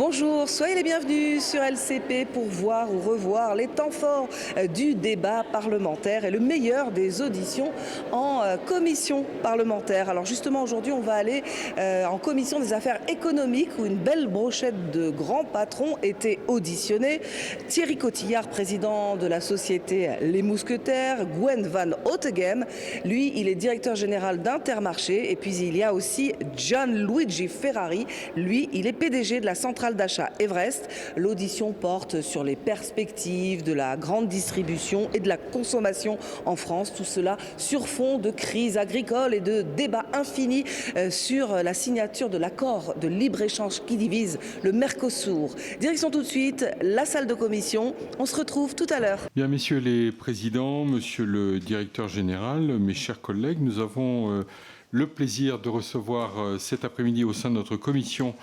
Bonjour, soyez les bienvenus sur LCP pour voir ou revoir les temps forts du débat parlementaire et le meilleur des auditions en commission parlementaire. Alors justement aujourd'hui on va aller en commission des affaires économiques où une belle brochette de grands patrons était auditionnée. Thierry Cotillard, président de la société Les Mousquetaires, Gwen Van Otegem, lui il est directeur général d'Intermarché, et puis il y a aussi Gianluigi Ferrari, lui il est PDG de la centrale d'achat Everest. L'audition porte sur les perspectives de la grande distribution et de la consommation en France. Tout cela sur fond de crise agricole et de débats infinis sur la signature de l'accord de libre-échange qui divise le Mercosur. Direction tout de suite la salle de commission. On se retrouve tout à l'heure. Bien, messieurs les présidents, monsieur le directeur général, mes chers collègues, nous avons le plaisir de recevoir cet après-midi au sein de notre commission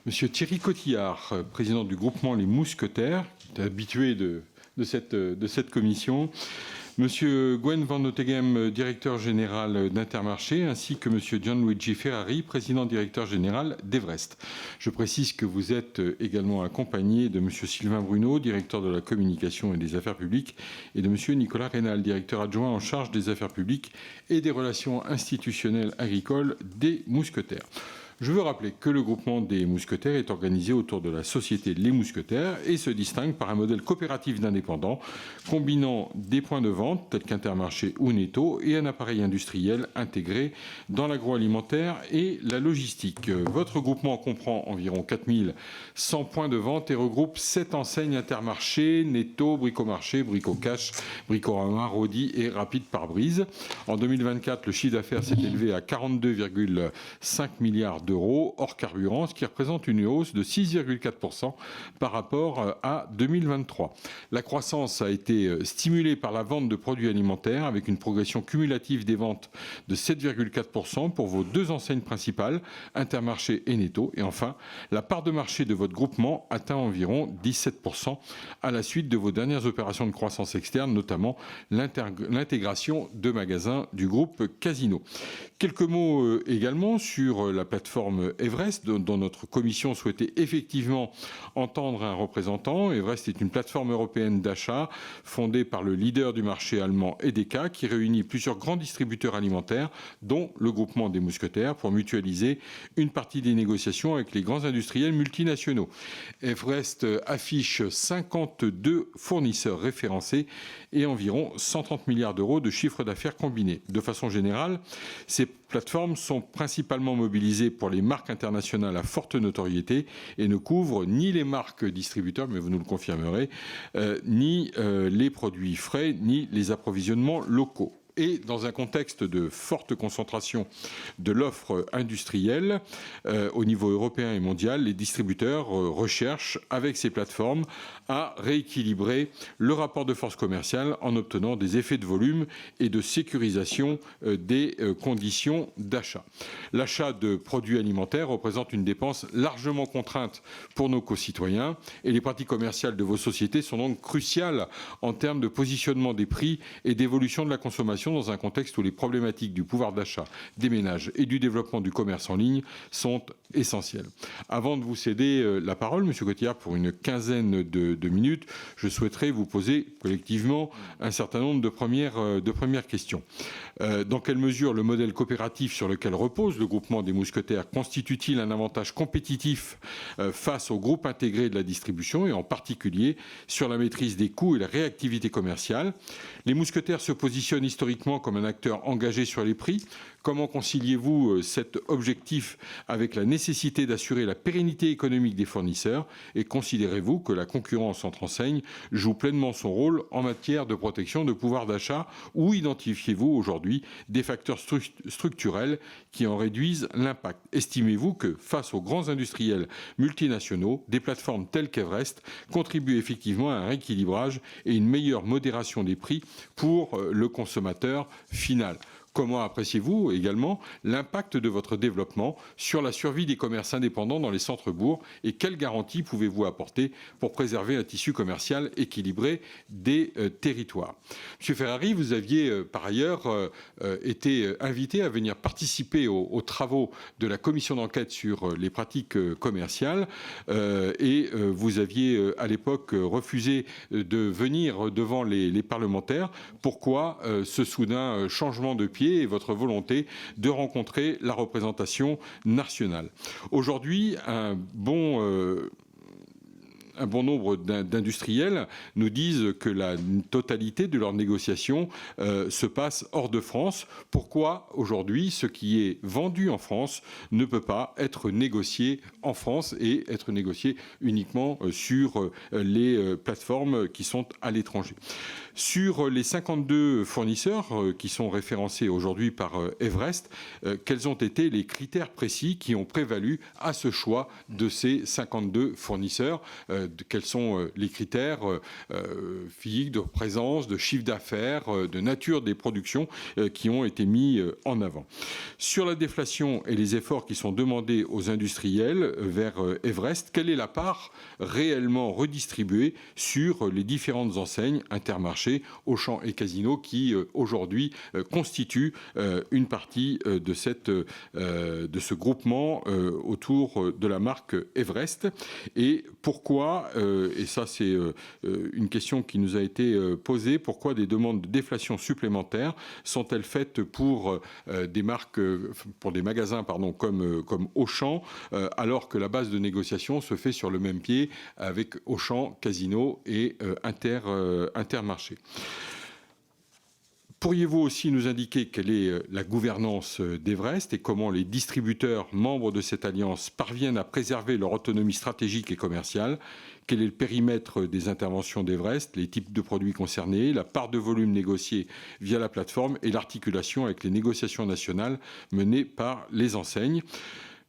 monsieur Thierry Cotillard, président du groupement Les Mousquetaires, habitué de cette commission, monsieur Gwen Van Otegem, directeur général d'Intermarché, ainsi que monsieur Gianluigi Ferrari, président directeur général d'Everest. Je précise que vous êtes également accompagné de monsieur Sylvain Bruno, directeur de la communication et des affaires publiques, et de monsieur Nicolas Rénal, directeur adjoint en charge des affaires publiques et des relations institutionnelles agricoles des Mousquetaires. Je veux rappeler que le groupement des Mousquetaires est organisé autour de la société Les Mousquetaires et se distingue par un modèle coopératif d'indépendants combinant des points de vente tels qu'Intermarché ou Netto et un appareil industriel intégré dans l'agroalimentaire et la logistique. Votre groupement comprend environ 4100 points de vente et regroupe 7 enseignes Intermarché, Netto, Bricomarché, Bricocash, Bricorama, Rodi et Rapide Pare-Brise. En 2024, le chiffre d'affaires s'est élevé à 42,5 milliards d'euros hors carburant, ce qui représente une hausse de 6,4% par rapport à 2023. La croissance a été stimulée par la vente de produits alimentaires avec une progression cumulative des ventes de 7,4% pour vos deux enseignes principales, Intermarché et Netto. Et enfin, la part de marché de votre groupement atteint environ 17% à la suite de vos dernières opérations de croissance externe, notamment l'intégration de magasins du groupe Casino. Quelques mots également sur la plateforme Everest, dont notre commission souhaitait effectivement entendre un représentant. Everest est une plateforme européenne d'achat fondée par le leader du marché allemand Edeka, qui réunit plusieurs grands distributeurs alimentaires, dont le groupement des Mousquetaires, pour mutualiser une partie des négociations avec les grands industriels multinationaux. Everest affiche 52 fournisseurs référencés et environ 130 milliards d'euros de chiffre d'affaires combiné. De façon générale, ces plateformes sont principalement mobilisées pour les marques internationales à forte notoriété et ne couvrent ni les marques distributeurs, mais vous nous le confirmerez, ni les produits frais, ni les approvisionnements locaux. Et dans un contexte de forte concentration de l'offre industrielle au niveau européen et mondial, les distributeurs recherchent avec ces plateformes à rééquilibrer le rapport de force commerciale en obtenant des effets de volume et de sécurisation des conditions d'achat. L'achat de produits alimentaires représente une dépense largement contrainte pour nos concitoyens et les pratiques commerciales de vos sociétés sont donc cruciales en termes de positionnement des prix et d'évolution de la consommation dans un contexte où les problématiques du pouvoir d'achat des ménages et du développement du commerce en ligne sont essentielles. Avant de vous céder la parole, Monsieur Cotillard, pour une quinzaine de minutes, je souhaiterais vous poser collectivement un certain nombre de premières questions. Dans quelle mesure le modèle coopératif sur lequel repose le groupement des Mousquetaires constitue-t-il un avantage compétitif face au groupe intégré de la distribution et en particulier sur la maîtrise des coûts et la réactivité commerciale? Les Mousquetaires se positionnent historiquement comme un acteur engagé sur les prix. Comment conciliez-vous cet objectif avec la nécessité d'assurer la pérennité économique des fournisseurs et considérez-vous que la concurrence entre enseignes joue pleinement son rôle en matière de protection de pouvoir d'achat ou identifiez-vous aujourd'hui des facteurs structurels qui en réduisent l'impact? Estimez-vous que face aux grands industriels multinationaux, des plateformes telles qu'Everest contribuent effectivement à un rééquilibrage et une meilleure modération des prix pour le consommateur final? Comment appréciez-vous également l'impact de votre développement sur la survie des commerces indépendants dans les centres-bourgs et quelles garanties pouvez-vous apporter pour préserver un tissu commercial équilibré des territoires? Monsieur Ferrari, vous aviez par ailleurs été invité à venir participer aux travaux de la commission d'enquête sur les pratiques commerciales et vous aviez à l'époque refusé de venir devant les parlementaires. Pourquoi ce soudain changement de pied et votre volonté de rencontrer la représentation nationale? Aujourd'hui, un bon nombre d'industriels nous disent que la totalité de leurs négociations se passe hors de France. Pourquoi aujourd'hui ce qui est vendu en France ne peut pas être négocié en France et être négocié uniquement sur les plateformes qui sont à l'étranger? Sur les 52 fournisseurs qui sont référencés aujourd'hui par Everest, quels ont été les critères précis qui ont prévalu à ce choix de ces 52 fournisseurs? Quels sont les critères physiques, de présence, de chiffre d'affaires, de nature des productions qui ont été mis en avant? Sur la déflation et les efforts qui sont demandés aux industriels vers Everest, quelle est la part réellement redistribuée sur les différentes enseignes Intermarché, Auchan et Casino qui aujourd'hui constituent une partie de ce groupement autour de la marque Everest? Et pourquoi, et ça c'est une question qui nous a été posée, pourquoi des demandes de déflation supplémentaires sont-elles faites pour des marques, pour des magasins comme Auchan, alors que la base de négociation se fait sur le même pied avec Auchan, Casino et Intermarché? Pourriez-vous aussi nous indiquer quelle est la gouvernance d'Everest et comment les distributeurs membres de cette alliance parviennent à préserver leur autonomie stratégique et commerciale? Quel est le périmètre des interventions d'Everest, les types de produits concernés, la part de volume négociée via la plateforme et l'articulation avec les négociations nationales menées par les enseignes?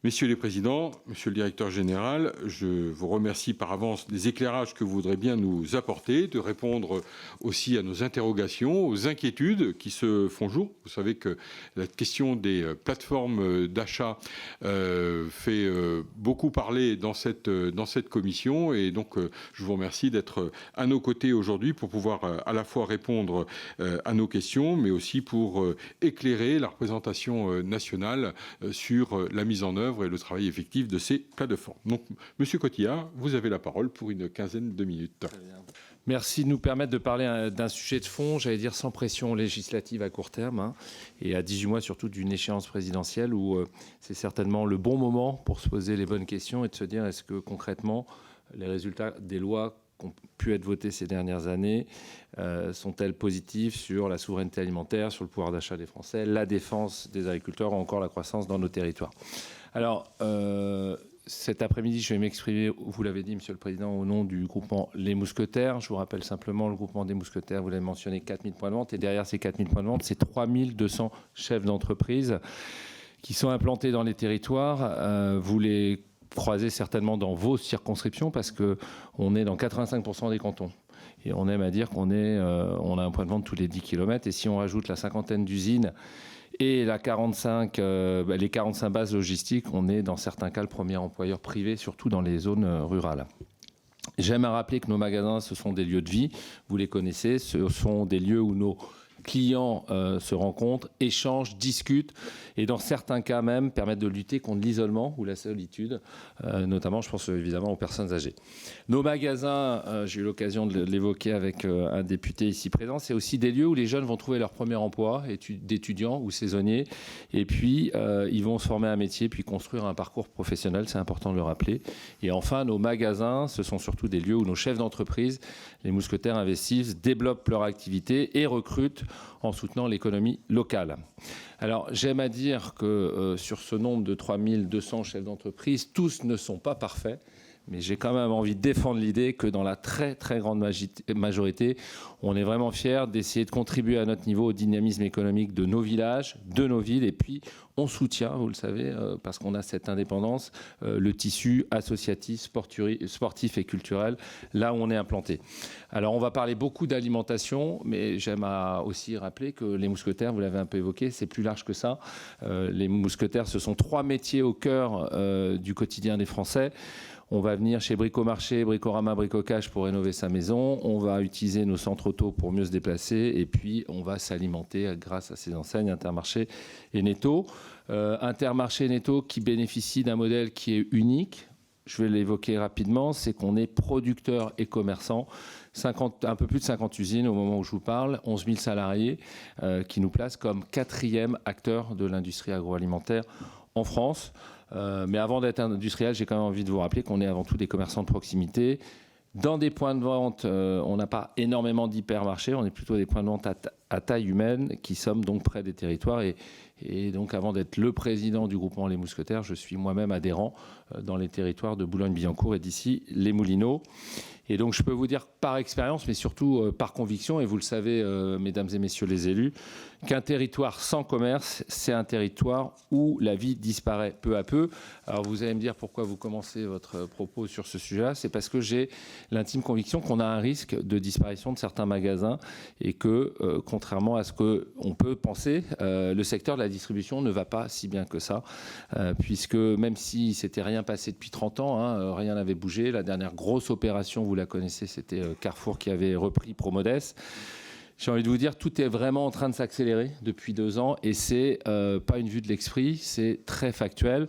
Messieurs les présidents, monsieur le directeur général, je vous remercie par avance des éclairages que vous voudrez bien nous apporter, de répondre aussi à nos interrogations, aux inquiétudes qui se font jour. Vous savez que la question des plateformes d'achat fait beaucoup parler dans cette commission et donc je vous remercie d'être à nos côtés aujourd'hui pour pouvoir à la fois répondre à nos questions mais aussi pour éclairer la représentation nationale sur la mise en œuvre et le travail effectif de ces plateformes. Donc, Monsieur Cotillard, vous avez la parole pour une quinzaine de minutes. Merci de nous permettre de parler d'un sujet de fond, j'allais dire sans pression législative à court terme, et à 18 mois surtout d'une échéance présidentielle où c'est certainement le bon moment pour se poser les bonnes questions et de se dire est-ce que concrètement les résultats des lois qui ont pu être votées ces dernières années sont-elles positives sur la souveraineté alimentaire, sur le pouvoir d'achat des Français, la défense des agriculteurs ou encore la croissance dans nos territoires. Alors, cet après-midi, je vais m'exprimer, vous l'avez dit, Monsieur le Président, au nom du groupement Les Mousquetaires. Je vous rappelle simplement, le groupement des Mousquetaires, vous l'avez mentionné, 4000 points de vente. Et derrière ces 4000 points de vente, c'est 3200 chefs d'entreprise qui sont implantés dans les territoires. Vous les croisez certainement dans vos circonscriptions parce qu'on est dans 85% des cantons. Et on aime à dire on a un point de vente tous les 10 km. Et si on rajoute la cinquantaine d'usines et les 45 bases logistiques, on est dans certains cas le premier employeur privé, surtout dans les zones rurales. J'aime à rappeler que nos magasins, ce sont des lieux de vie. Vous les connaissez, ce sont des lieux où nos clients se rencontrent, échangent, discutent et dans certains cas même permettent de lutter contre l'isolement ou la solitude, notamment je pense évidemment aux personnes âgées. Nos magasins, j'ai eu l'occasion de l'évoquer avec un député ici présent, c'est aussi des lieux où les jeunes vont trouver leur premier emploi d'étudiants ou saisonniers et puis ils vont se former à un métier puis construire un parcours professionnel, c'est important de le rappeler. Et enfin, nos magasins, ce sont surtout des lieux où nos chefs d'entreprise, les mousquetaires investissent, développent leur activité et recrutent en soutenant l'économie locale. Alors, j'aime à dire que sur ce nombre de 3200 chefs d'entreprise, tous ne sont pas parfaits, mais j'ai quand même envie de défendre l'idée que dans la très très grande majorité, on est vraiment fiers d'essayer de contribuer à notre niveau au dynamisme économique de nos villages, de nos villes, et puis on soutient, vous le savez, parce qu'on a cette indépendance, le tissu associatif, sportif et culturel, là où on est implanté. Alors on va parler beaucoup d'alimentation, mais j'aime aussi rappeler que les mousquetaires, vous l'avez un peu évoqué, c'est plus large que ça. Les mousquetaires, ce sont 3 métiers au cœur du quotidien des Français. On va venir chez Bricomarché, Bricorama, Bricocash pour rénover sa maison. On va utiliser nos centres auto pour mieux se déplacer. Et puis, on va s'alimenter grâce à ces enseignes Intermarché et Netto. Intermarché et Netto qui bénéficient d'un modèle qui est unique. Je vais l'évoquer rapidement. C'est qu'on est producteur et commerçant. Un peu plus de 50 usines au moment où je vous parle, 11 000 salariés qui nous placent comme 4e acteur de l'industrie agroalimentaire en France. Mais avant d'être industriel, j'ai quand même envie de vous rappeler qu'on est avant tout des commerçants de proximité. Dans des points de vente, on n'a pas énormément d'hypermarchés, on est plutôt des points de vente à taille humaine qui sommes donc près des territoires. Et donc avant d'être le président du groupement Les Mousquetaires, je suis moi-même adhérent dans les territoires de Boulogne-Billancourt et d'ici les Moulineaux. Et donc je peux vous dire par expérience, mais surtout par conviction, et vous le savez, mesdames et messieurs les élus, qu'un territoire sans commerce, c'est un territoire où la vie disparaît peu à peu. Alors vous allez me dire pourquoi vous commencez votre propos sur ce sujet-là. C'est parce que j'ai l'intime conviction qu'on a un risque de disparition de certains magasins et que, contrairement à ce qu'on peut penser, le secteur de la distribution ne va pas si bien que ça, puisque même si ne s'était rien passé depuis 30 ans, rien n'avait bougé. La dernière grosse opération, vous la connaissez, c'était Carrefour qui avait repris Promodes. J'ai envie de vous dire, tout est vraiment en train de s'accélérer depuis 2 ans et c'est pas une vue de l'esprit, c'est très factuel.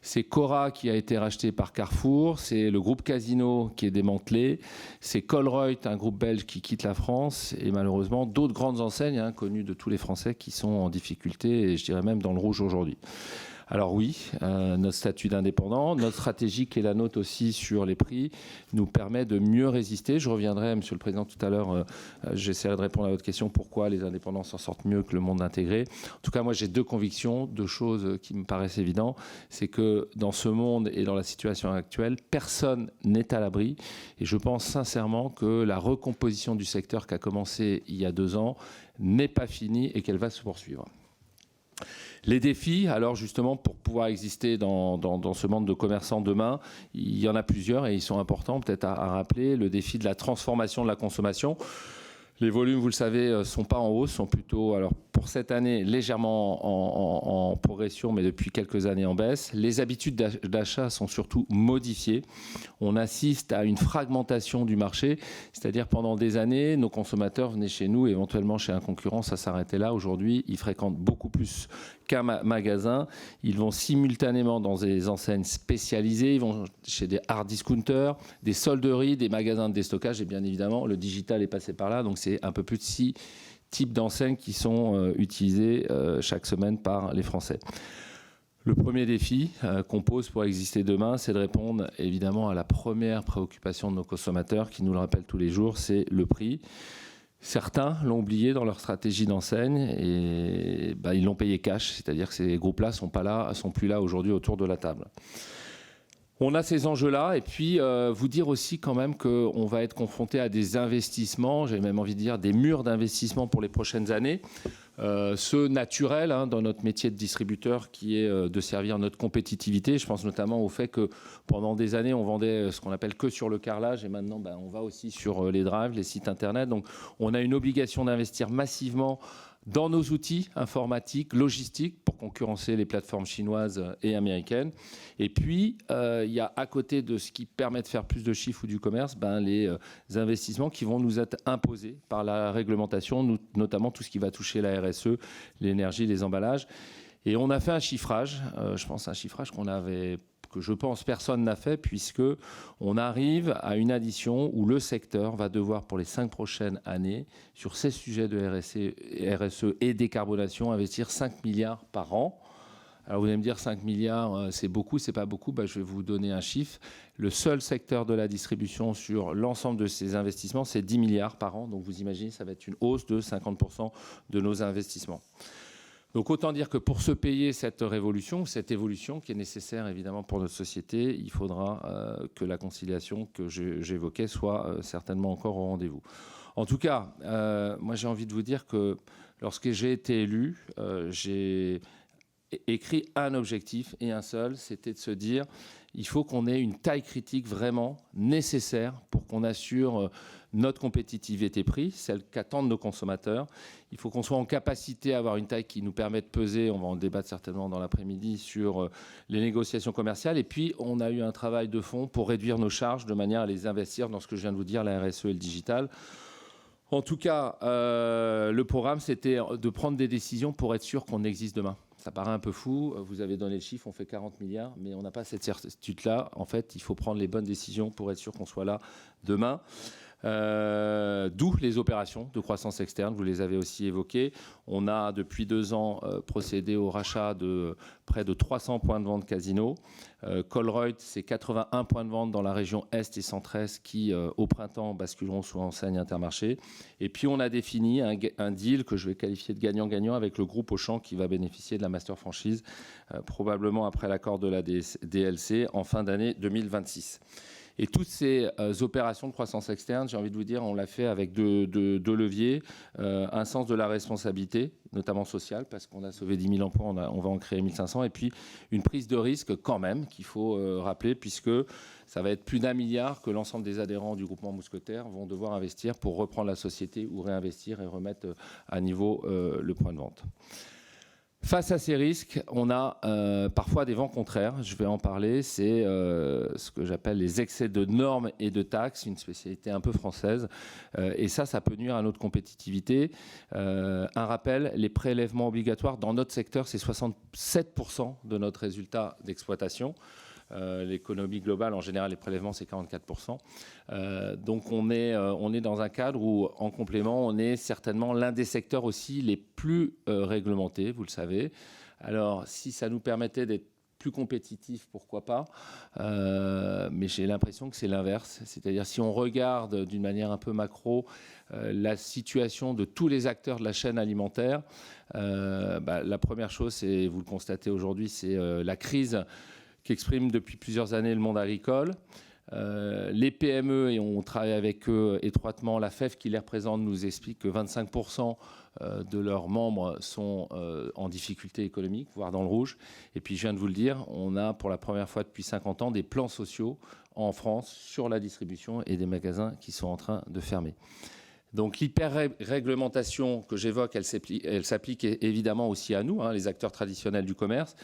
C'est Cora qui a été racheté par Carrefour, c'est le groupe Casino qui est démantelé, c'est Colruyt, un groupe belge qui quitte la France et malheureusement d'autres grandes enseignes connues de tous les Français qui sont en difficulté et je dirais même dans le rouge aujourd'hui. Alors oui, notre statut d'indépendant, notre stratégie qui est la nôtre aussi sur les prix nous permet de mieux résister. Je reviendrai, Monsieur le Président, tout à l'heure, j'essaierai de répondre à votre question, pourquoi les indépendants s'en sortent mieux que le monde intégré. En tout cas, moi j'ai 2 convictions, 2 choses qui me paraissent évidentes. C'est que dans ce monde et dans la situation actuelle, personne n'est à l'abri. Et je pense sincèrement que la recomposition du secteur qui a commencé il y a 2 ans n'est pas finie et qu'elle va se poursuivre. Les défis, alors justement, pour pouvoir exister dans ce monde de commerçants demain, il y en a plusieurs et ils sont importants peut-être à rappeler. Le défi de la transformation de la consommation. Les volumes, vous le savez, ne sont pas en hausse, sont plutôt, alors pour cette année, légèrement en progression, mais depuis quelques années en baisse. Les habitudes d'achat sont surtout modifiées. On assiste à une fragmentation du marché, c'est-à-dire pendant des années, nos consommateurs venaient chez nous, éventuellement chez un concurrent, ça s'arrêtait là. Aujourd'hui, ils fréquentent beaucoup plus qu'un magasin. Ils vont simultanément dans des enseignes spécialisées, ils vont chez des hard discounters, des solderies, des magasins de déstockage et bien évidemment, le digital est passé par là. Donc c'est un peu plus de 6 types d'enseignes qui sont utilisées chaque semaine par les Français. Le premier défi qu'on pose pour exister demain, c'est de répondre évidemment à la première préoccupation de nos consommateurs qui nous le rappellent tous les jours, c'est le prix. Certains l'ont oublié dans leur stratégie d'enseigne et ils l'ont payé cash, c'est-à-dire que ces groupes-là sont plus là aujourd'hui autour de la table. On a ces enjeux-là et puis vous dire aussi quand même qu'on va être confronté à des investissements, j'ai même envie de dire des murs d'investissement pour les prochaines années. Ce naturel dans notre métier de distributeur qui est de servir notre compétitivité. Je pense notamment au fait que pendant des années, on vendait ce qu'on appelle que sur le carrelage et maintenant, on va aussi sur les drives, les sites internet. Donc, on a une obligation d'investir massivement dans nos outils informatiques, logistiques, pour concurrencer les plateformes chinoises et américaines. Et puis, il y a à côté de ce qui permet de faire plus de chiffres ou du commerce, les investissements qui vont nous être imposés par la réglementation, notamment tout ce qui va toucher la RSE, l'énergie, les emballages. Et on a fait un chiffrage, je pense un chiffrage que je pense personne n'a fait, puisque on arrive à une addition où le secteur va devoir, pour les 5 prochaines années, sur ces sujets de RSE et décarbonation, investir 5 milliards par an. Alors vous allez me dire 5 milliards, c'est beaucoup, c'est pas beaucoup. Je vais vous donner un chiffre. Le seul secteur de la distribution sur l'ensemble de ces investissements, c'est 10 milliards par an. Donc vous imaginez, ça va être une hausse de 50% de nos investissements. Donc autant dire que pour se payer cette révolution, cette évolution qui est nécessaire évidemment pour notre société, il faudra que la conciliation que j'évoquais soit certainement encore au rendez-vous. En tout cas, moi j'ai envie de vous dire que lorsque j'ai été élu, j'ai écrit un objectif et un seul, c'était de se dire il faut qu'on ait une taille critique vraiment nécessaire pour qu'on assure notre compétitivité prix, celle qu'attendent nos consommateurs. Il faut qu'on soit en capacité à avoir une taille qui nous permet de peser, on va en débattre certainement dans l'après-midi, sur les négociations commerciales. Et puis, on a eu un travail de fond pour réduire nos charges de manière à les investir dans ce que je viens de vous dire, la RSE et le digital. En tout cas, le programme, c'était de prendre des décisions pour être sûr qu'on existe demain. Ça paraît un peu fou, vous avez donné le chiffre, on fait 40 milliards, mais on n'a pas cette certitude-là. En fait, il faut prendre les bonnes décisions pour être sûr qu'on soit là demain. D'où les opérations de croissance externe, vous les avez aussi évoquées. On a depuis 2 ans procédé au rachat de près de 300 points de vente Casino. Colruyt, c'est 81 points de vente dans la région Est et Centre-Est qui, au printemps, basculeront sous enseigne Intermarché. Et puis, on a défini un deal que je vais qualifier de gagnant-gagnant avec le groupe Auchan qui va bénéficier de la master franchise, probablement après l'accord de la DLC en fin d'année 2026. Et toutes ces opérations de croissance externe, j'ai envie de vous dire, on l'a fait avec deux leviers. Un sens de la responsabilité, notamment sociale, parce qu'on a sauvé 10 000 emplois, on va en créer 1 500. Et puis une prise de risque quand même, qu'il faut rappeler, puisque ça va être plus d'1 milliard que l'ensemble des adhérents du groupement Mousquetaire vont devoir investir pour reprendre la société ou réinvestir et remettre à niveau le point de vente. Face à ces risques, on a parfois des vents contraires. Je vais en parler. C'est ce que j'appelle les excès de normes et de taxes, une spécialité un peu française. Et ça peut nuire à notre compétitivité. Un rappel, les prélèvements obligatoires dans notre secteur, c'est 67% de notre résultat d'exploitation. L'économie globale, en général, les prélèvements, c'est 44%. Donc, on est dans un cadre où, en complément, on est certainement l'un des secteurs aussi les plus réglementés, vous le savez. Alors, si ça nous permettait d'être plus compétitifs, pourquoi pas, mais j'ai l'impression que c'est l'inverse. C'est-à-dire, si on regarde d'une manière un peu macro la situation de tous les acteurs de la chaîne alimentaire, la première chose, vous le constatez aujourd'hui, c'est la crise qu'exprime depuis plusieurs années le monde agricole. Les PME, et on travaille avec eux étroitement, la FEF qui les représente nous explique que 25% de leurs membres sont en difficulté économique, voire dans le rouge. Et puis je viens de vous le dire, on a pour la première fois depuis 50 ans des plans sociaux en France sur la distribution et des magasins qui sont en train de fermer. Donc l'hyper-réglementation que j'évoque, elle s'applique évidemment aussi à nous, les acteurs traditionnels du commerce.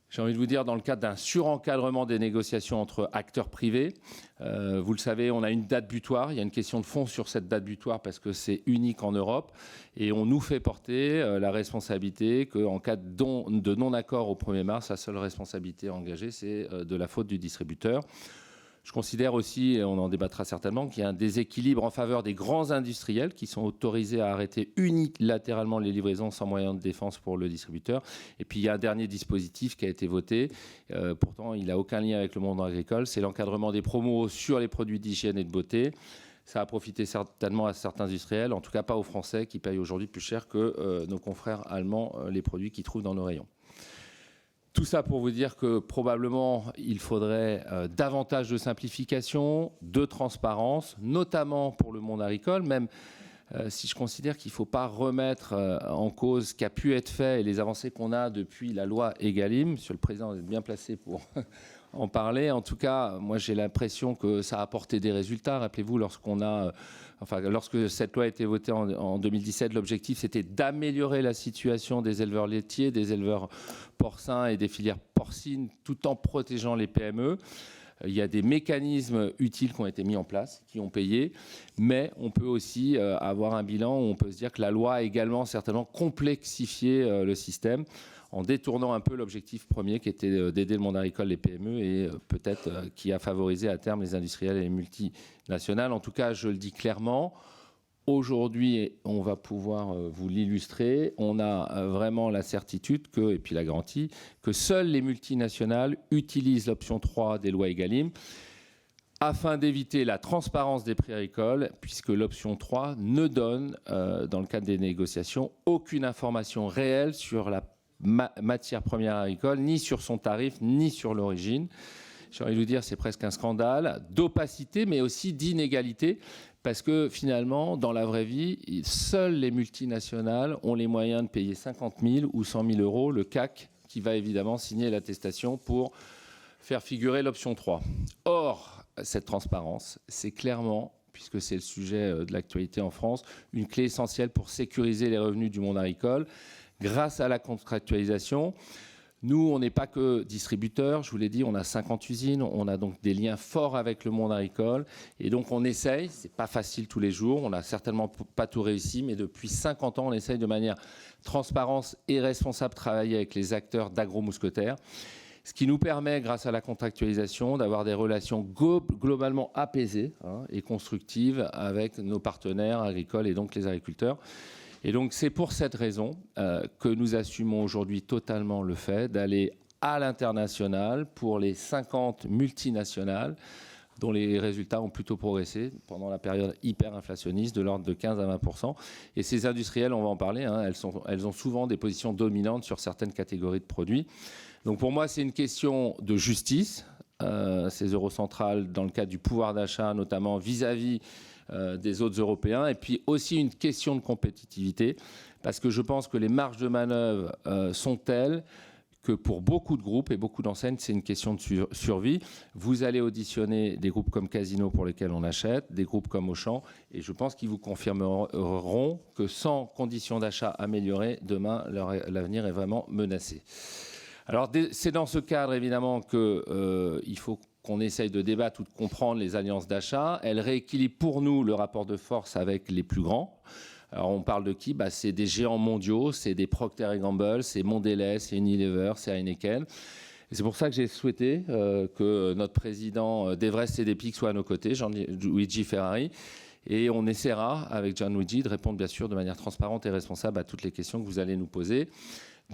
J'ai envie de vous dire, dans le cadre d'un surencadrement des négociations entre acteurs privés, vous le savez, on a une date butoir. Il y a une question de fond sur cette date butoir parce que c'est unique en Europe. Et on nous fait porter la responsabilité qu'en cas de non-accord au 1er mars, la seule responsabilité engagée, c'est de la faute du distributeur. Je considère aussi, et on en débattra certainement, qu'il y a un déséquilibre en faveur des grands industriels qui sont autorisés à arrêter unilatéralement les livraisons sans moyen de défense pour le distributeur. Et puis il y a un dernier dispositif qui a été voté. Pourtant, il n'a aucun lien avec le monde agricole. C'est l'encadrement des promos sur les produits d'hygiène et de beauté. Ça a profité certainement à certains industriels, en tout cas pas aux Français qui payent aujourd'hui plus cher que nos confrères allemands les produits qu'ils trouvent dans nos rayons. Tout ça pour vous dire que probablement il faudrait davantage de simplification, de transparence, notamment pour le monde agricole, même si je considère qu'il ne faut pas remettre en cause ce qui a pu être fait et les avancées qu'on a depuis la loi Egalim. Monsieur le Président, vous êtes bien placé pour en parler. En tout cas, moi j'ai l'impression que ça a apporté des résultats. Rappelez-vous, lorsque cette loi a été votée en 2017, l'objectif c'était d'améliorer la situation des éleveurs laitiers, des éleveurs porcins et des filières porcines, tout en protégeant les PME. Il y a des mécanismes utiles qui ont été mis en place, qui ont payé, mais on peut aussi avoir un bilan où on peut se dire que la loi a également certainement complexifié le système en détournant un peu l'objectif premier qui était d'aider le monde agricole, les PME, et peut-être qui a favorisé à terme les industriels et les multinationales. En tout cas, je le dis clairement, aujourd'hui, on va pouvoir vous l'illustrer. On a vraiment la certitude et puis la garantie, que seules les multinationales utilisent l'option 3 des lois Egalim. afin d'éviter la transparence des prix agricoles, puisque l'option 3 ne donne, dans le cadre des négociations, aucune information réelle sur la matière première agricole, ni sur son tarif, ni sur l'origine. J'ai envie de vous dire, c'est presque un scandale d'opacité, mais aussi d'inégalité, parce que finalement, dans la vraie vie, seules les multinationales ont les moyens de payer 50 000 ou 100 000 euros le CAC, qui va évidemment signer l'attestation pour faire figurer l'option 3. Or, cette transparence, c'est clairement, puisque c'est le sujet de l'actualité en France, une clé essentielle pour sécuriser les revenus du monde agricole. Grâce à la contractualisation, nous, on n'est pas que distributeurs, je vous l'ai dit, on a 50 usines, on a donc des liens forts avec le monde agricole. Et donc on essaye, c'est pas facile tous les jours, on n'a certainement pas tout réussi, mais depuis 50 ans, on essaye de manière transparente et responsable de travailler avec les acteurs d'Agro-Mousquetaires. Ce qui nous permet, grâce à la contractualisation, d'avoir des relations globalement apaisées et constructives avec nos partenaires agricoles et donc les agriculteurs. Et donc c'est pour cette raison que nous assumons aujourd'hui totalement le fait d'aller à l'international pour les 50 multinationales dont les résultats ont plutôt progressé pendant la période hyper-inflationniste de l'ordre de 15 à 20%. Et ces industriels, on va en parler, elles ont souvent des positions dominantes sur certaines catégories de produits. Donc pour moi, c'est une question de justice, ces eurocentrales, dans le cadre du pouvoir d'achat, notamment vis-à-vis des autres Européens, et puis aussi une question de compétitivité, parce que je pense que les marges de manœuvre sont telles que pour beaucoup de groupes et beaucoup d'enseignes, c'est une question de survie. Vous allez auditionner des groupes comme Casino pour lesquels on achète, des groupes comme Auchan, et je pense qu'ils vous confirmeront que sans conditions d'achat améliorées, demain, l'avenir est vraiment menacé. Alors, c'est dans ce cadre, évidemment, qu'il faut qu'on essaye de débattre ou de comprendre les alliances d'achat. Elles rééquilibrent pour nous le rapport de force avec les plus grands. Alors, on parle de qui ? C'est des géants mondiaux, c'est des Procter & Gamble, c'est Mondelez, c'est Unilever, c'est Heineken. Et c'est pour ça que j'ai souhaité que notre président d'Everest et d'Epic soit à nos côtés, Gianluigi Ferrari. Et on essaiera, avec Gianluigi, de répondre, bien sûr, de manière transparente et responsable à toutes les questions que vous allez nous poser.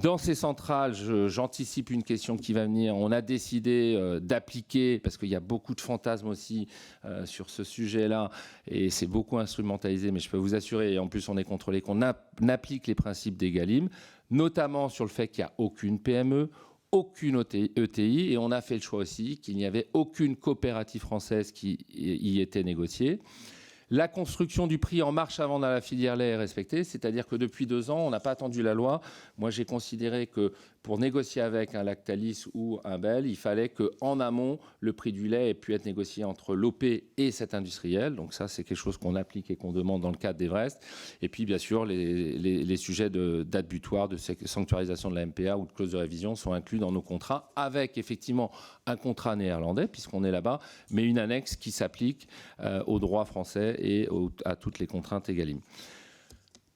Dans ces centrales, j'anticipe une question qui va venir. On a décidé d'appliquer, parce qu'il y a beaucoup de fantasmes aussi sur ce sujet-là, et c'est beaucoup instrumentalisé, mais je peux vous assurer, et en plus on est contrôlé, qu'on applique les principes d'Egalim, notamment sur le fait qu'il n'y a aucune PME, aucune ETI, et on a fait le choix aussi qu'il n'y avait aucune coopérative française qui y était négociée. La construction du prix en marche avant dans la filière lait est respectée, c'est-à-dire que depuis 2 ans, on n'a pas attendu la loi. Moi, j'ai considéré que pour négocier avec un Lactalis ou un Bel, il fallait qu'en amont, le prix du lait ait pu être négocié entre l'OP et cet industriel. Donc ça, c'est quelque chose qu'on applique et qu'on demande dans le cadre d'Everest. Et puis, bien sûr, les sujets de date butoir, de sanctuarisation de la MPA ou de clause de révision sont inclus dans nos contrats, avec effectivement un contrat néerlandais, puisqu'on est là-bas, mais une annexe qui s'applique au droit français et à toutes les contraintes Egalim.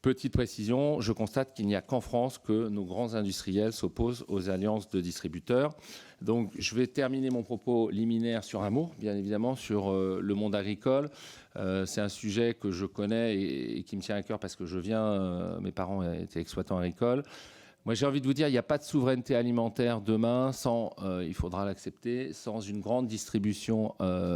Petite précision, je constate qu'il n'y a qu'en France que nos grands industriels s'opposent aux alliances de distributeurs. Donc je vais terminer mon propos liminaire sur un mot, bien évidemment, sur le monde agricole. C'est un sujet que je connais et qui me tient à cœur parce que mes parents étaient exploitants agricoles. Moi, j'ai envie de vous dire, il n'y a pas de souveraineté alimentaire demain sans, il faudra l'accepter, sans une grande distribution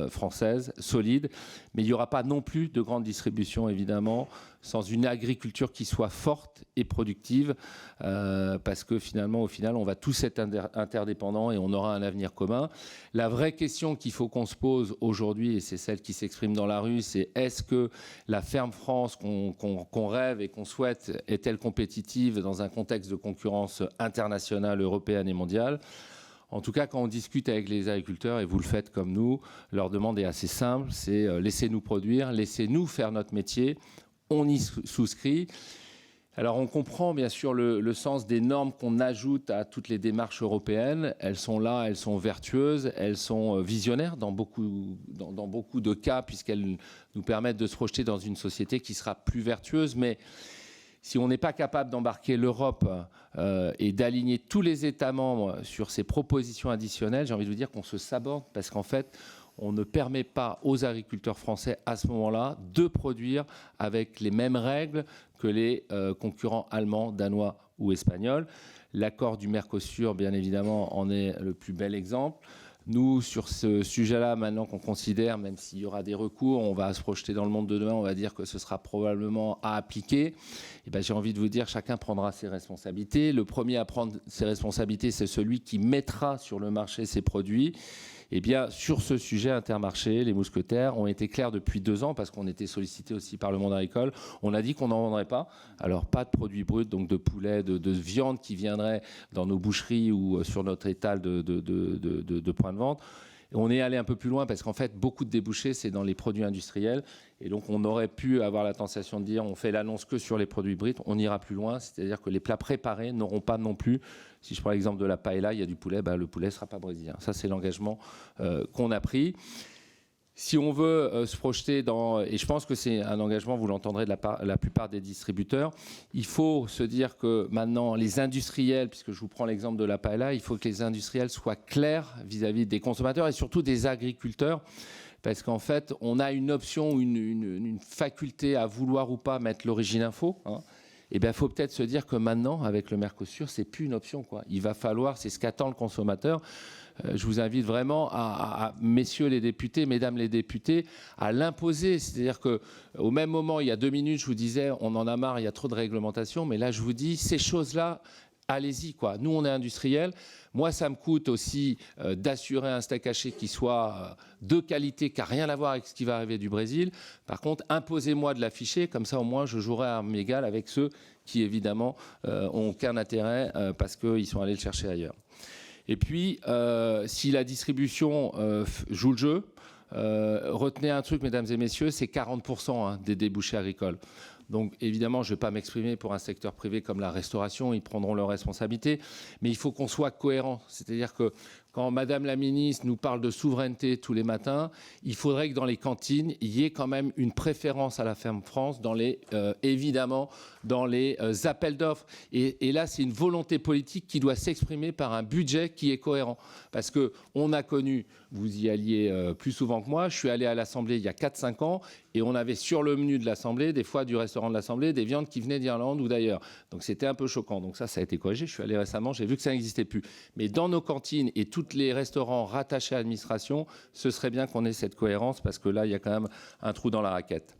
française solide. Mais il n'y aura pas non plus de grande distribution, évidemment, sans une agriculture qui soit forte et productive, parce que finalement, au final, on va tous être interdépendants et on aura un avenir commun. La vraie question qu'il faut qu'on se pose aujourd'hui, et c'est celle qui s'exprime dans la rue, c'est est-ce que la ferme France qu'on rêve et qu'on souhaite est-elle compétitive dans un contexte de concurrence internationale, européenne et mondiale ? En tout cas, quand on discute avec les agriculteurs, et vous le faites comme nous, leur demande est assez simple, c'est laissez-nous produire, laissez-nous faire notre métier. On y souscrit. Alors on comprend bien sûr le sens des normes qu'on ajoute à toutes les démarches européennes. Elles sont là, elles sont vertueuses, elles sont visionnaires dans beaucoup de cas, puisqu'elles nous permettent de se projeter dans une société qui sera plus vertueuse. Mais si on n'est pas capable d'embarquer l'Europe et d'aligner tous les États membres sur ces propositions additionnelles, j'ai envie de vous dire qu'on se saborde, parce qu'en fait, on ne permet pas aux agriculteurs français à ce moment-là de produire avec les mêmes règles que les concurrents allemands, danois ou espagnols. L'accord du Mercosur, bien évidemment, en est le plus bel exemple. Nous, sur ce sujet-là, maintenant qu'on considère, même s'il y aura des recours, on va se projeter dans le monde de demain, on va dire que ce sera probablement à appliquer. Et ben, j'ai envie de vous dire, chacun prendra ses responsabilités. Le premier à prendre ses responsabilités, c'est celui qui mettra sur le marché ses produits. Eh bien, sur ce sujet Intermarché, les mousquetaires ont été clairs depuis 2 ans, parce qu'on était sollicité aussi par le monde agricole. On a dit qu'on n'en vendrait pas. Alors, pas de produits bruts, donc de poulet, de viande qui viendrait dans nos boucheries ou sur notre étal de points de vente. On est allé un peu plus loin parce qu'en fait, beaucoup de débouchés, c'est dans les produits industriels. Et donc, on aurait pu avoir la tentation de dire on fait l'annonce que sur les produits bruts. On ira plus loin, c'est-à-dire que les plats préparés n'auront pas non plus. Si je prends l'exemple de la paella, il y a du poulet, le poulet ne sera pas brésilien. Ça, c'est l'engagement qu'on a pris. Si on veut se projeter dans, et je pense que c'est un engagement, vous l'entendrez de la plupart des distributeurs, il faut se dire que maintenant, les industriels, puisque je vous prends l'exemple de la paella, il faut que les industriels soient clairs vis-à-vis des consommateurs et surtout des agriculteurs. Parce qu'en fait, on a une option, une faculté à vouloir ou pas mettre l'origine info. Et bien, il faut peut-être se dire que maintenant, avec le Mercosur, c'est plus une option, quoi. Il va falloir, c'est ce qu'attend le consommateur. Je vous invite vraiment à messieurs les députés, mesdames les députés, à l'imposer. C'est-à-dire qu'au même moment, il y a 2 minutes, je vous disais, on en a marre, il y a trop de réglementation. Mais là, je vous dis, ces choses-là, allez-y, quoi. Nous, on est industriels. Moi, ça me coûte aussi d'assurer un steak haché qui soit de qualité, qui n'a rien à voir avec ce qui va arriver du Brésil. Par contre, imposez-moi de l'afficher, comme ça au moins je jouerai à armes égales avec ceux qui évidemment ont aucun intérêt parce qu'ils sont allés le chercher ailleurs. Et puis, si la distribution joue le jeu, retenez un truc, mesdames et messieurs, c'est 40% des débouchés agricoles. Donc évidemment, je ne vais pas m'exprimer pour un secteur privé comme la restauration, ils prendront leurs responsabilités, mais il faut qu'on soit cohérent. C'est-à-dire que quand Madame la ministre nous parle de souveraineté tous les matins, il faudrait que dans les cantines, il y ait quand même une préférence à la ferme France, évidemment, dans les appels d'offres. Et là, c'est une volonté politique qui doit s'exprimer par un budget qui est cohérent. Parce qu'on a connu, vous y alliez plus souvent que moi, je suis allé à l'Assemblée il y a 4-5 ans, et on avait sur le menu de l'Assemblée, des fois du restaurant de l'Assemblée, des viandes qui venaient d'Irlande ou d'ailleurs. Donc c'était un peu choquant. Donc ça a été corrigé. Je suis allé récemment, j'ai vu que ça n'existait plus. Mais dans nos cantines et tous les restaurants rattachés à l'administration, ce serait bien qu'on ait cette cohérence parce que là, il y a quand même un trou dans la raquette.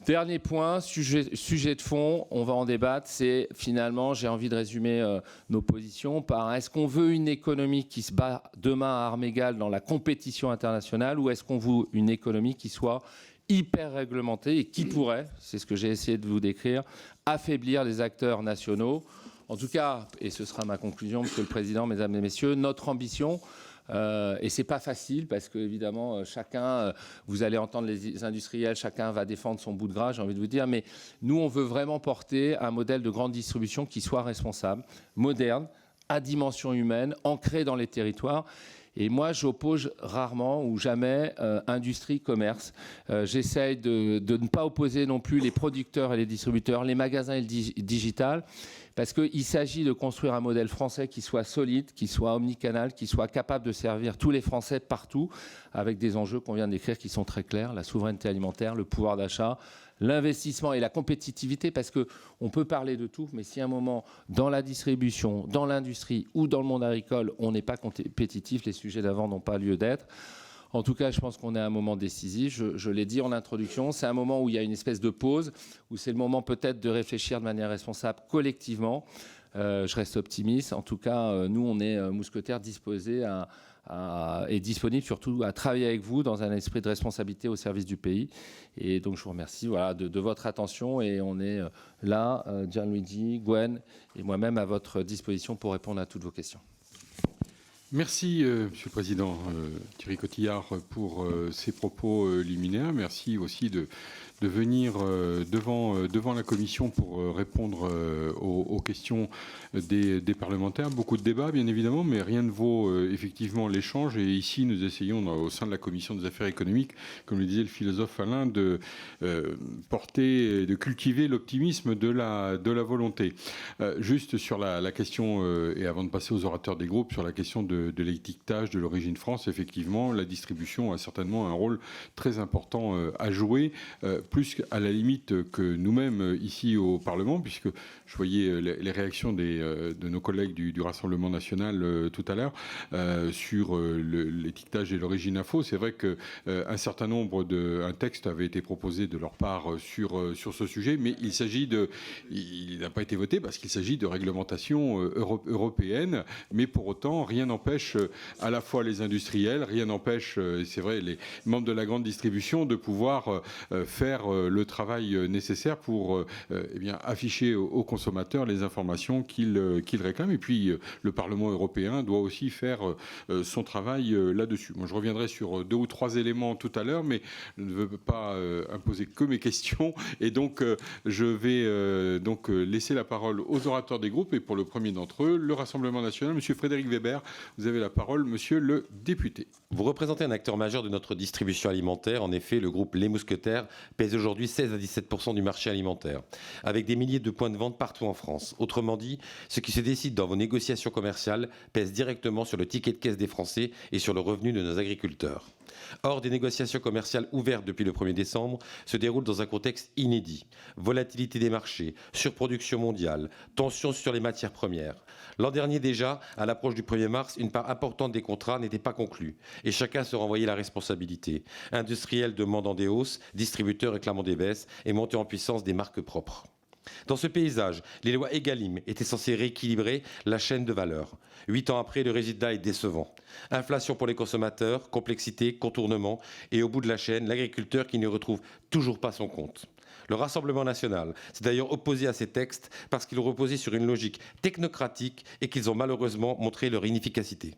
Dernier point, sujet de fond, on va en débattre, c'est finalement, j'ai envie de résumer nos positions par est-ce qu'on veut une économie qui se bat demain à armes égales dans la compétition internationale ou est-ce qu'on veut une économie qui soit hyper réglementée et qui pourrait, c'est ce que j'ai essayé de vous décrire, affaiblir les acteurs nationaux. En tout cas, et ce sera ma conclusion, Monsieur le Président, Mesdames et Messieurs, notre ambition, et c'est pas facile parce que évidemment chacun, vous allez entendre les industriels, chacun va défendre son bout de gras, j'ai envie de vous dire, mais nous on veut vraiment porter un modèle de grande distribution qui soit responsable, moderne, à dimension humaine, ancré dans les territoires. Et moi, j'oppose rarement ou jamais industrie-commerce. J'essaye de ne pas opposer non plus les producteurs et les distributeurs, les magasins et le digital, parce qu'il s'agit de construire un modèle français qui soit solide, qui soit omnicanal, qui soit capable de servir tous les Français partout, avec des enjeux qu'on vient d'écrire qui sont très clairs, la souveraineté alimentaire, le pouvoir d'achat, l'investissement et la compétitivité, parce qu'on peut parler de tout, mais si à un moment, dans la distribution, dans l'industrie ou dans le monde agricole, on n'est pas compétitif, les sujets d'avant n'ont pas lieu d'être. En tout cas, je pense qu'on est à un moment décisif. Je l'ai dit en introduction, c'est un moment où il y a une espèce de pause, où c'est le moment peut-être de réfléchir de manière responsable collectivement. Je reste optimiste. En tout cas, nous, on est mousquetaires disposés et disponibles surtout à travailler avec vous dans un esprit de responsabilité au service du pays. Et donc, je vous remercie de votre attention. Et on est là, Gianluigi, Gwen et moi-même à votre disposition pour répondre à toutes vos questions. Merci, Monsieur le Président Thierry Cotillard, pour ces propos liminaires. Merci aussi de venir devant la Commission pour répondre aux questions des parlementaires. Beaucoup de débats, bien évidemment, mais rien ne vaut effectivement l'échange. Et ici, nous essayons, au sein de la Commission des affaires économiques, comme le disait le philosophe Alain, de porter, de cultiver l'optimisme de la volonté. Juste sur la question, et avant de passer aux orateurs des groupes, sur la question de l'étiquetage de l'origine France, effectivement, la distribution a certainement un rôle très important à jouer plus à la limite que nous-mêmes ici au Parlement, puisque je voyais les réactions de nos collègues du Rassemblement national tout à l'heure sur l'étiquetage et l'origine info. C'est vrai qu'un certain nombre un texte avait été proposé de leur part sur ce sujet, mais il n'a pas été voté parce qu'il s'agit de réglementation européenne, mais pour autant, rien n'empêche à la fois les industriels, rien n'empêche, c'est vrai, les membres de la grande distribution de pouvoir faire le travail nécessaire pour afficher aux consommateurs les informations qu'ils réclament. Et puis, le Parlement européen doit aussi faire son travail là-dessus. Moi, je reviendrai sur 2 ou 3 éléments tout à l'heure, mais je ne veux pas imposer que mes questions. Et donc, je vais laisser la parole aux orateurs des groupes. Et pour le premier d'entre eux, le Rassemblement national, Monsieur Frédéric Weber. Vous avez la parole, Monsieur le député. Vous représentez un acteur majeur de notre distribution alimentaire. En effet, le groupe Les Mousquetaires pèse aujourd'hui 16 à 17% du marché alimentaire, avec des milliers de points de vente partout en France. Autrement dit, ce qui se décide dans vos négociations commerciales pèse directement sur le ticket de caisse des Français et sur le revenu de nos agriculteurs. Or, des négociations commerciales ouvertes depuis le 1er décembre se déroulent dans un contexte inédit. Volatilité des marchés, surproduction mondiale, tensions sur les matières premières. L'an dernier déjà, à l'approche du 1er mars, une part importante des contrats n'était pas conclue et chacun se renvoyait la responsabilité. Industriels demandant des hausses, distributeurs réclamant des baisses et montée en puissance des marques propres. Dans ce paysage, les lois Egalim étaient censées rééquilibrer la chaîne de valeur. 8 ans après, le résultat est décevant. Inflation pour les consommateurs, complexité, contournement et au bout de la chaîne, l'agriculteur qui ne retrouve toujours pas son compte. Le Rassemblement national s'est d'ailleurs opposé à ces textes parce qu'ils reposaient sur une logique technocratique et qu'ils ont malheureusement montré leur inefficacité.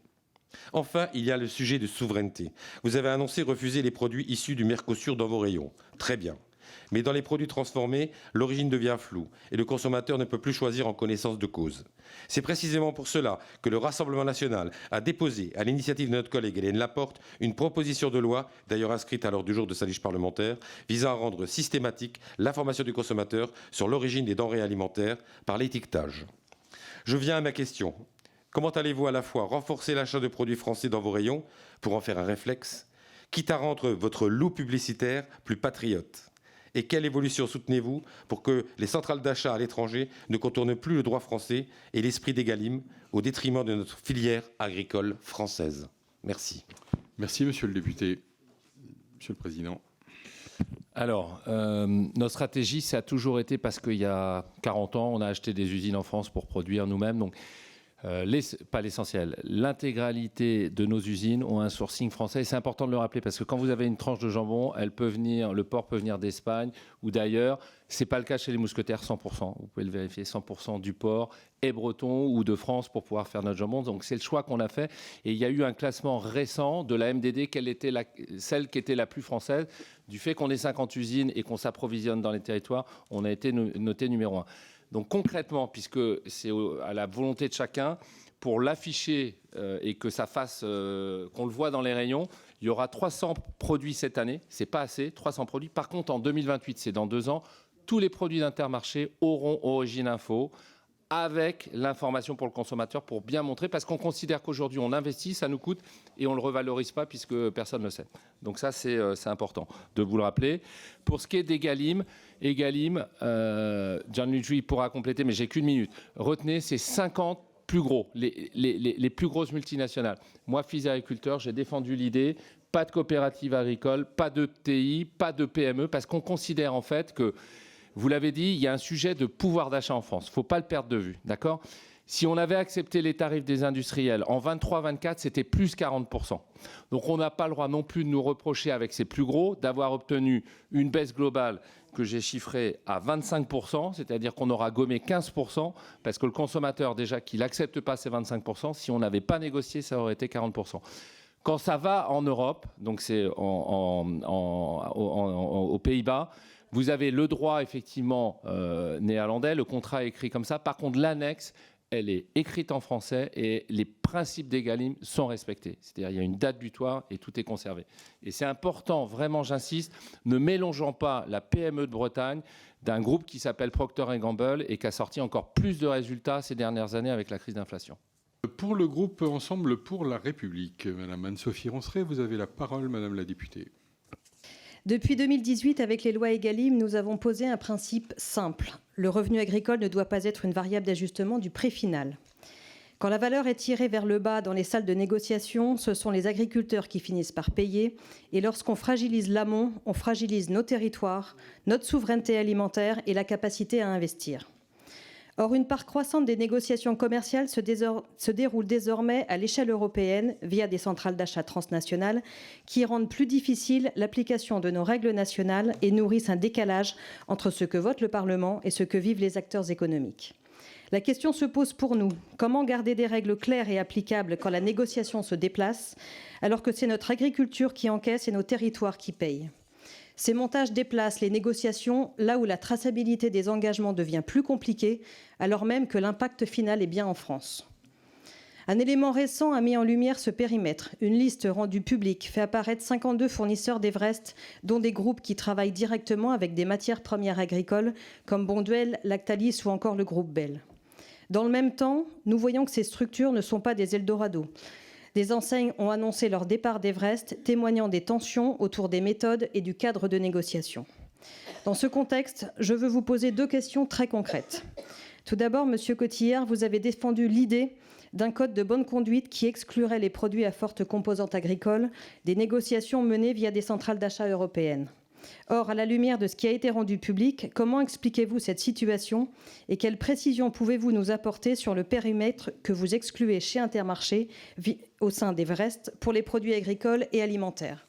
Enfin, il y a le sujet de souveraineté. Vous avez annoncé refuser les produits issus du Mercosur dans vos rayons. Très bien. Mais dans les produits transformés, l'origine devient floue et le consommateur ne peut plus choisir en connaissance de cause. C'est précisément pour cela que le Rassemblement national a déposé, à l'initiative de notre collègue Hélène Laporte, une proposition de loi, d'ailleurs inscrite à l'ordre du jour de sa niche parlementaire, visant à rendre systématique l'information du consommateur sur l'origine des denrées alimentaires par l'étiquetage. Je viens à ma question. Comment allez-vous à la fois renforcer l'achat de produits français dans vos rayons, pour en faire un réflexe, quitte à rendre votre loup publicitaire plus patriote ? Et quelle évolution soutenez-vous pour que les centrales d'achat à l'étranger ne contournent plus le droit français et l'esprit d'Egalim au détriment de notre filière agricole française? Merci. Merci, Monsieur le député. Monsieur le Président. Alors, notre stratégie, ça a toujours été, parce qu'il y a 40 ans, on a acheté des usines en France pour produire nous-mêmes. Donc, pas l'essentiel. L'intégralité de nos usines ont un sourcing français. Et c'est important de le rappeler parce que quand vous avez une tranche de jambon, le porc peut venir d'Espagne ou d'ailleurs. Ce n'est pas le cas chez les Mousquetaires 100%. Vous pouvez le vérifier, 100% du porc est breton ou de France pour pouvoir faire notre jambon. Donc c'est le choix qu'on a fait. Et il y a eu un classement récent de la MDD, quelle était celle qui était la plus française. Du fait qu'on ait 50 usines et qu'on s'approvisionne dans les territoires, on a été noté numéro 1. Donc concrètement, puisque c'est à la volonté de chacun, pour l'afficher et que ça fasse, qu'on le voit dans les rayons, il y aura 300 produits cette année. C'est pas assez, 300 produits. Par contre, en 2028, c'est dans 2 ans, tous les produits d'Intermarché auront Origine Info avec l'information pour le consommateur pour bien montrer, parce qu'on considère qu'aujourd'hui on investit, ça nous coûte et on ne le revalorise pas puisque personne ne le sait. Donc ça c'est important de vous le rappeler. Pour ce qui est d'Egalim, Gianluigi pourra compléter mais j'ai qu'1 minute. Retenez ces 50 plus gros, les plus grosses multinationales. Moi, fils d'agriculteur, j'ai défendu l'idée, pas de coopérative agricole, pas de TI, pas de PME, parce qu'on considère en fait que, vous l'avez dit, il y a un sujet de pouvoir d'achat en France. Il ne faut pas le perdre de vue, d'accord ? Si on avait accepté les tarifs des industriels en 23-24, c'était plus 40%. Donc on n'a pas le droit non plus de nous reprocher avec ces plus gros d'avoir obtenu une baisse globale que j'ai chiffrée à 25%, c'est-à-dire qu'on aura gommé 15%, parce que le consommateur, déjà, qu'il n'accepte pas ces 25%, si on n'avait pas négocié, ça aurait été 40%. Quand ça va en Europe, donc c'est aux Pays-Bas, vous avez le droit, effectivement, néerlandais, le contrat est écrit comme ça. Par contre, l'annexe, elle est écrite en français et les principes d'Egalim sont respectés. C'est-à-dire qu'il y a une date butoir et tout est conservé. Et c'est important, vraiment, j'insiste, ne mélangeons pas la PME de Bretagne d'un groupe qui s'appelle Procter & Gamble et qui a sorti encore plus de résultats ces dernières années avec la crise d'inflation. Pour le groupe Ensemble pour la République, Madame Anne-Sophie Ronceret, vous avez la parole, Madame la députée. Depuis 2018, avec les lois Egalim, nous avons posé un principe simple. Le revenu agricole ne doit pas être une variable d'ajustement du prix final. Quand la valeur est tirée vers le bas dans les salles de négociation, ce sont les agriculteurs qui finissent par payer. Et lorsqu'on fragilise l'amont, on fragilise nos territoires, notre souveraineté alimentaire et la capacité à investir. Or, une part croissante des négociations commerciales se déroule désormais à l'échelle européenne via des centrales d'achat transnationales qui rendent plus difficile l'application de nos règles nationales et nourrissent un décalage entre ce que vote le Parlement et ce que vivent les acteurs économiques. La question se pose pour nous. Comment garder des règles claires et applicables quand la négociation se déplace, alors que c'est notre agriculture qui encaisse et nos territoires qui payent ? Ces montages déplacent les négociations là où la traçabilité des engagements devient plus compliquée, alors même que l'impact final est bien en France. Un élément récent a mis en lumière ce périmètre. Une liste rendue publique fait apparaître 52 fournisseurs d'Everest, dont des groupes qui travaillent directement avec des matières premières agricoles, comme Bonduelle, Lactalis ou encore le groupe Bell. Dans le même temps, nous voyons que ces structures ne sont pas des Eldorado. Des enseignes ont annoncé leur départ d'Everest, témoignant des tensions autour des méthodes et du cadre de négociation. Dans ce contexte, je veux vous poser 2 questions très concrètes. Tout d'abord, Monsieur Cotillard, vous avez défendu l'idée d'un code de bonne conduite qui exclurait les produits à forte composante agricole des négociations menées via des centrales d'achat européennes. Or, à la lumière de ce qui a été rendu public, comment expliquez-vous cette situation et quelles précisions pouvez-vous nous apporter sur le périmètre que vous excluez chez Intermarché au sein d'Everest pour les produits agricoles et alimentaires ?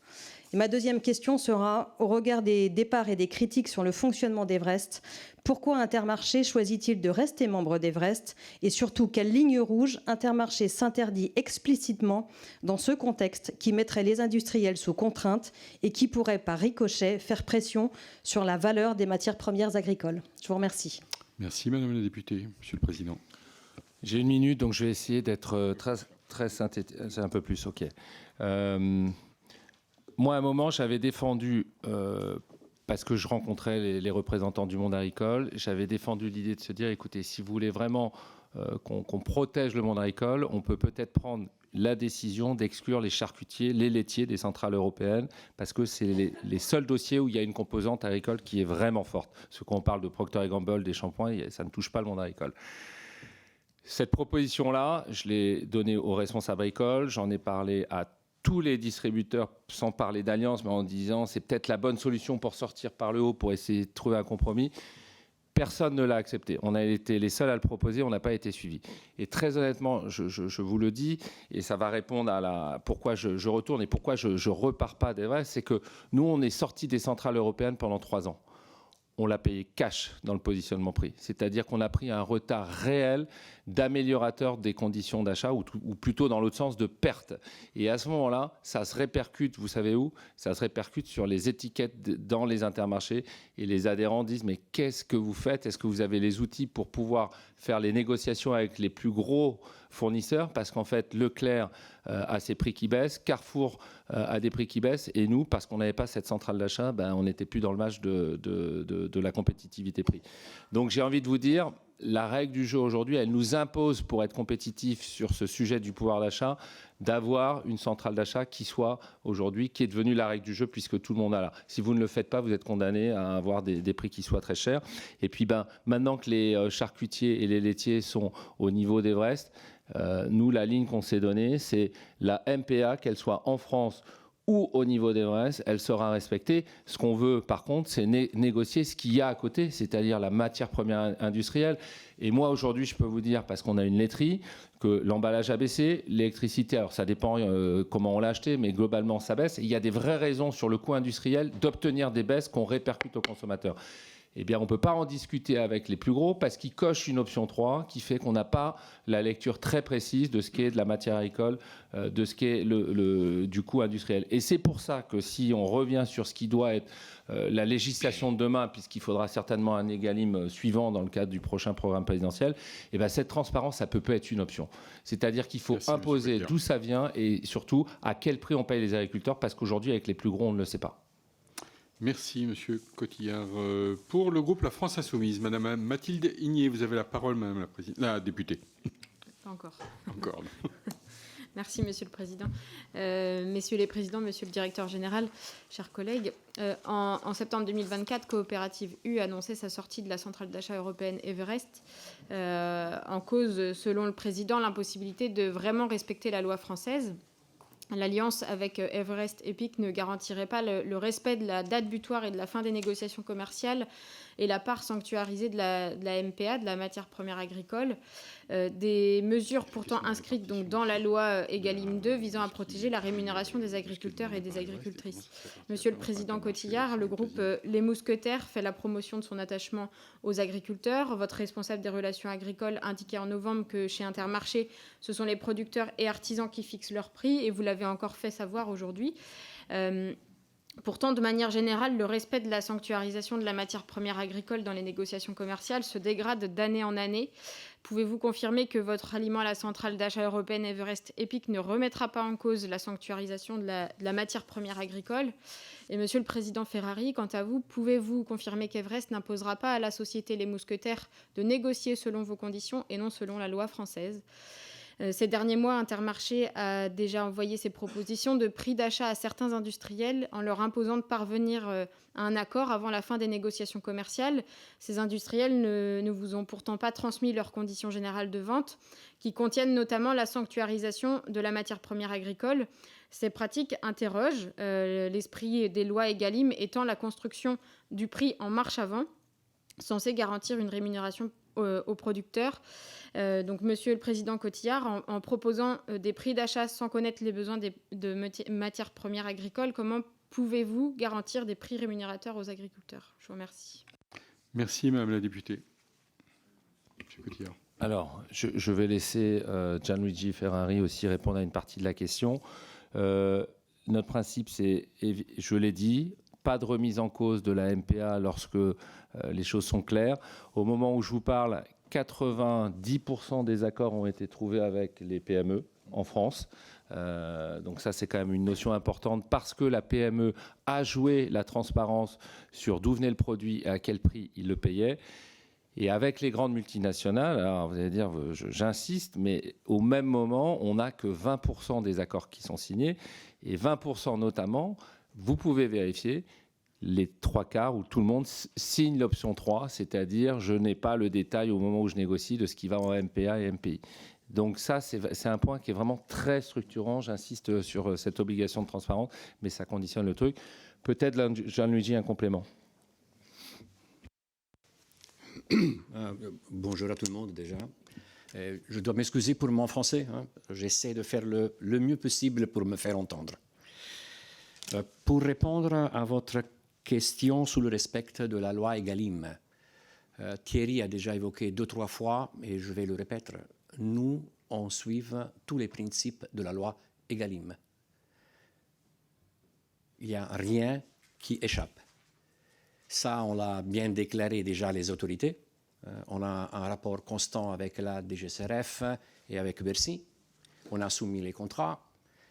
Et ma deuxième question sera, au regard des départs et des critiques sur le fonctionnement d'Everest, pourquoi Intermarché choisit-il de rester membre d'Everest et surtout, quelle ligne rouge Intermarché s'interdit explicitement dans ce contexte qui mettrait les industriels sous contrainte et qui pourrait, par ricochet, faire pression sur la valeur des matières premières agricoles ? Je vous remercie. Merci Madame la députée. Monsieur le Président. J'ai 1 minute, donc je vais essayer d'être très synthétique. C'est un peu plus, ok. Moi, à un moment, j'avais défendu, parce que je rencontrais les représentants du monde agricole, j'avais défendu l'idée de se dire, écoutez, si vous voulez vraiment qu'on protège le monde agricole, on peut peut-être prendre la décision d'exclure les charcutiers, les laitiers des centrales européennes, parce que c'est les seuls dossiers où il y a une composante agricole qui est vraiment forte. Ce qu'on parle de Procter & Gamble, des shampoings, ça ne touche pas le monde agricole. Cette proposition-là, je l'ai donnée aux responsables agricoles, j'en ai parlé à tous les distributeurs, sans parler d'alliance, mais en disant c'est peut-être la bonne solution pour sortir par le haut, pour essayer de trouver un compromis. Personne ne l'a accepté. On a été les seuls à le proposer, on n'a pas été suivis. Et très honnêtement, je vous le dis, et ça va répondre à pourquoi je retourne et pourquoi je ne repars pas d'Everest, c'est que nous, on est sortis des centrales européennes pendant 3 ans. On l'a payé cash dans le positionnement prix. C'est-à-dire qu'on a pris un retard réel d'améliorateur des conditions d'achat ou plutôt dans l'autre sens de perte. Et à ce moment-là, ça se répercute, vous savez où ? Ça se répercute sur les étiquettes dans les intermarchés et les adhérents disent mais qu'est-ce que vous faites ? Est-ce que vous avez les outils pour pouvoir faire les négociations avec les plus gros fournisseurs ? Parce qu'en fait, Leclerc a ses prix qui baissent, Carrefour a des prix qui baissent et nous, parce qu'on n'avait pas cette centrale d'achat, on n'était plus dans le match de la compétitivité prix. Donc j'ai envie de vous dire, la règle du jeu aujourd'hui, elle nous impose, pour être compétitif sur ce sujet du pouvoir d'achat, d'avoir une centrale d'achat qui soit aujourd'hui, qui est devenue la règle du jeu puisque tout le monde a là. Si vous ne le faites pas, vous êtes condamné à avoir des prix qui soient très chers. Et puis maintenant que les charcutiers et les laitiers sont au niveau d'Everest, nous, la ligne qu'on s'est donnée, c'est la MPA, qu'elle soit en France ou au niveau d'Everest, elle sera respectée. Ce qu'on veut, par contre, c'est négocier ce qu'il y a à côté, c'est-à-dire la matière première industrielle. Et moi, aujourd'hui, je peux vous dire, parce qu'on a une laiterie, que l'emballage a baissé, l'électricité, alors ça dépend comment on l'a acheté, mais globalement, ça baisse. Et il y a des vraies raisons sur le coût industriel d'obtenir des baisses qu'on répercute aux consommateurs. Eh bien, on ne peut pas en discuter avec les plus gros parce qu'ils cochent une option 3 qui fait qu'on n'a pas la lecture très précise de ce qu'est de la matière agricole, de ce qu'est du coût industriel. Et c'est pour ça que si on revient sur ce qui doit être la législation de demain, puisqu'il faudra certainement un Egalim suivant dans le cadre du prochain programme présidentiel, eh bien, cette transparence, ça peut être une option. C'est-à-dire qu'il faut imposer d'où ça vient et surtout à quel prix on paye les agriculteurs parce qu'aujourd'hui, avec les plus gros, on ne le sait pas. Merci, Monsieur Cotillard. Pour le groupe La France Insoumise, Madame Mathilde Igné, vous avez la parole, Madame la députée. Pas encore. Encore. Merci, Monsieur le Président. Messieurs les Présidents, Monsieur le Directeur Général, chers collègues, en septembre 2024, Coopérative U a annoncé sa sortie de la centrale d'achat européenne Everest, en cause, selon le Président, l'impossibilité de vraiment respecter la loi française. L'alliance avec Everest Epic ne garantirait pas le respect de la date butoir et de la fin des négociations commerciales et la part sanctuarisée de la MPA, de la matière première agricole. Des mesures pourtant inscrites donc dans la loi Egalim 2 visant à protéger la rémunération des agriculteurs et des agricultrices. Monsieur le Président Cotillard, le groupe Les Mousquetaires fait la promotion de son attachement aux agriculteurs. Votre responsable des relations agricoles indiquait en novembre que chez Intermarché, ce sont les producteurs et artisans qui fixent leurs prix, et vous l'avez encore fait savoir aujourd'hui. Pourtant, de manière générale, le respect de la sanctuarisation de la matière première agricole dans les négociations commerciales se dégrade d'année en année. Pouvez-vous confirmer que votre alliement à la centrale d'achat européenne Everest Epic ne remettra pas en cause la sanctuarisation de la matière première agricole? Et Monsieur le Président Ferrari, quant à vous, pouvez-vous confirmer qu'Everest n'imposera pas à la société Les Mousquetaires de négocier selon vos conditions et non selon la loi française? Ces derniers mois, Intermarché a déjà envoyé ses propositions de prix d'achat à certains industriels en leur imposant de parvenir à un accord avant la fin des négociations commerciales. Ces industriels ne vous ont pourtant pas transmis leurs conditions générales de vente, qui contiennent notamment la sanctuarisation de la matière première agricole. Ces pratiques interrogent l'esprit des lois Egalim étant la construction du prix en marche avant, censé garantir une rémunération aux producteurs. Donc, Monsieur le Président Cotillard, en proposant des prix d'achat sans connaître les besoins de matières premières agricoles, comment pouvez-vous garantir des prix rémunérateurs aux agriculteurs? Je vous remercie. Merci, Madame la députée. Monsieur Cotillard. Alors, je vais laisser Gianluigi Ferrari aussi répondre à une partie de la question. Notre principe, c'est, je l'ai dit, pas de remise en cause de la MPA lorsque les choses sont claires. Au moment où je vous parle, 90% des accords ont été trouvés avec les PME en France. Donc ça, c'est quand même une notion importante parce que la PME a joué la transparence sur d'où venait le produit et à quel prix il le payait. Et avec les grandes multinationales, alors vous allez dire, j'insiste, mais au même moment, on n'a que 20% des accords qui sont signés. Et 20% notamment, vous pouvez vérifier, les 3/4 où tout le monde signe l'option 3, c'est-à-dire je n'ai pas le détail au moment où je négocie de ce qui va en MPA et MPI. Donc ça, c'est un point qui est vraiment très structurant. J'insiste sur cette obligation de transparence, mais ça conditionne le truc. Peut-être, Gianluigi, un complément. Bonjour à tout le monde déjà. Je dois m'excuser pour mon français. J'essaie de faire le mieux possible pour me faire entendre. Pour répondre à votre question sur le respect de la loi Egalim, Thierry a déjà évoqué 2-3 fois, et je vais le répéter, nous, on suit tous les principes de la loi Egalim. Il n'y a rien qui échappe. Ça, on l'a bien déclaré déjà les autorités. On a un rapport constant avec la DGCRF et avec Bercy. On a soumis les contrats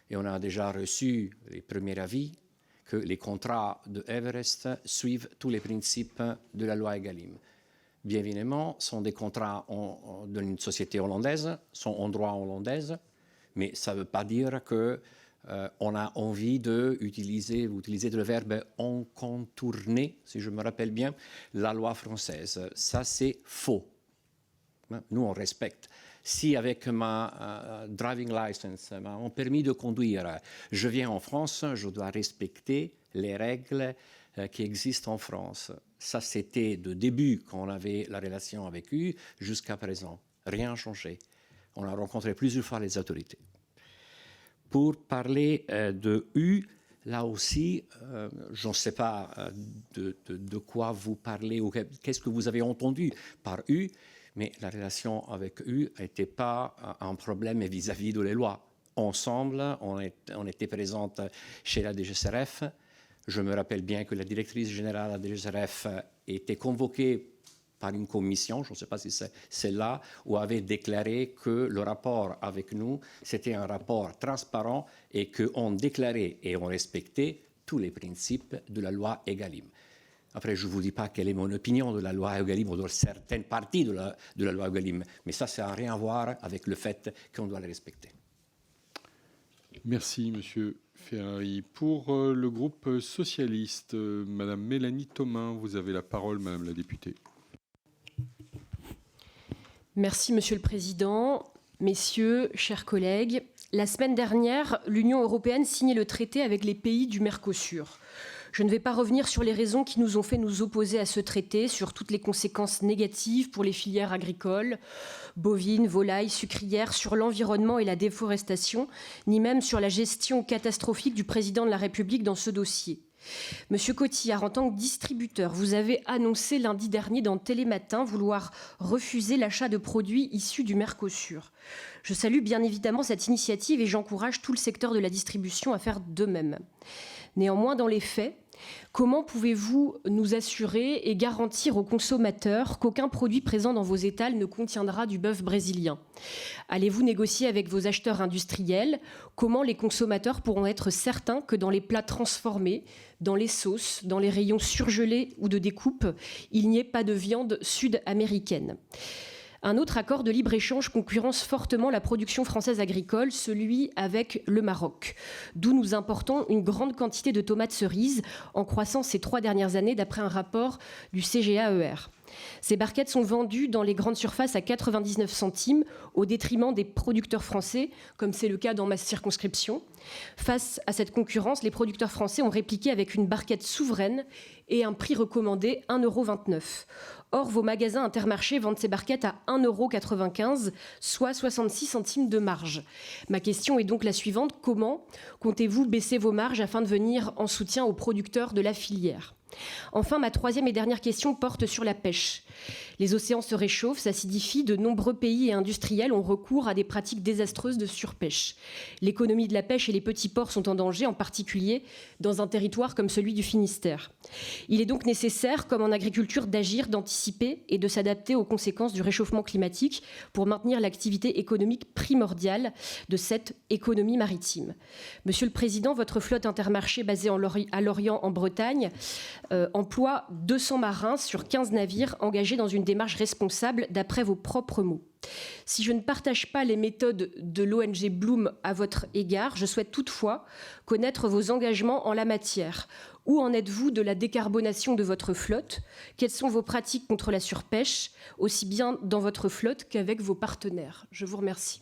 et on a déjà reçu les premiers avis que les contrats de Everest suivent tous les principes de la loi Egalim. Bien évidemment, ce sont des contrats d'une société hollandaise, sont en droit hollandais, mais ça ne veut pas dire que on a envie d'utiliser, vous utilisez le verbe contourner, si je me rappelle bien, la loi française. Ça, c'est faux. Nous, on respecte. Si avec ma driving license, mon permis de conduire, je viens en France, je dois respecter les règles qui existent en France. Ça, c'était de début, quand on avait la relation avec eux, jusqu'à présent. Rien n'a changé. On a rencontré plusieurs fois les autorités. Pour parler de U, là aussi, je ne sais pas de quoi vous parlez ou qu'est-ce que vous avez entendu par U, mais la relation avec U n'était pas un problème vis-à-vis de les lois. Ensemble, on était présente chez la DGCRF. Je me rappelle bien que la directrice générale de la DGCRF était convoquée par une commission, je ne sais pas si c'est celle-là, où avait déclaré que le rapport avec nous, c'était un rapport transparent et qu'on déclarait et on respectait tous les principes de la loi Egalim. Après, je ne vous dis pas quelle est mon opinion de la loi Egalim ou de certaines parties de la loi Egalim, mais ça n'a rien à voir avec le fait qu'on doit les respecter. Merci, Monsieur Ferrari. Pour le groupe socialiste, Madame Mélanie Thomain, vous avez la parole, Madame la députée. Merci, Monsieur le Président. Messieurs, chers collègues, la semaine dernière, l'Union européenne signait le traité avec les pays du Mercosur. Je ne vais pas revenir sur les raisons qui nous ont fait nous opposer à ce traité, sur toutes les conséquences négatives pour les filières agricoles, bovines, volailles, sucrières, sur l'environnement et la déforestation, ni même sur la gestion catastrophique du président de la République dans ce dossier. Monsieur Cotillard, en tant que distributeur, vous avez annoncé lundi dernier dans Télématin vouloir refuser l'achat de produits issus du Mercosur. Je salue bien évidemment cette initiative et j'encourage tout le secteur de la distribution à faire de même. Néanmoins, dans les faits, comment pouvez-vous nous assurer et garantir aux consommateurs qu'aucun produit présent dans vos étals ne contiendra du bœuf brésilien? Allez-vous négocier avec vos acheteurs industriels? Comment les consommateurs pourront être certains que dans les plats transformés, dans les sauces, dans les rayons surgelés ou de découpe, il n'y ait pas de viande sud-américaine? Un autre accord de libre-échange concurrence fortement la production française agricole, celui avec le Maroc, d'où nous importons une grande quantité de tomates cerises, en croissance ces 3 dernières années d'après un rapport du CGAER. Ces barquettes sont vendues dans les grandes surfaces à 99 centimes au détriment des producteurs français, comme c'est le cas dans ma circonscription. Face à cette concurrence, les producteurs français ont répliqué avec une barquette souveraine et un prix recommandé 1,29 €. Or, vos magasins Intermarché vendent ces barquettes à 1,95 €, soit 66 centimes de marge. Ma question est donc la suivante. Comment comptez-vous baisser vos marges afin de venir en soutien aux producteurs de la filière ? Enfin, ma troisième et dernière question porte sur la pêche. Les océans se réchauffent, s'acidifient, de nombreux pays et industriels ont recours à des pratiques désastreuses de surpêche. L'économie de la pêche et les petits ports sont en danger, en particulier dans un territoire comme celui du Finistère. Il est donc nécessaire, comme en agriculture, d'agir, d'anticiper et de s'adapter aux conséquences du réchauffement climatique pour maintenir l'activité économique primordiale de cette économie maritime. Monsieur le Président, votre flotte Intermarché basée à Lorient, en Bretagne, emploie 200 marins sur 15 navires engagés dans une démarche responsable d'après vos propres mots. Si je ne partage pas les méthodes de l'ONG Bloom à votre égard, je souhaite toutefois connaître vos engagements en la matière. Où en êtes-vous de la décarbonation de votre flotte? Quelles sont vos pratiques contre la surpêche, aussi bien dans votre flotte qu'avec vos partenaires? Je vous remercie.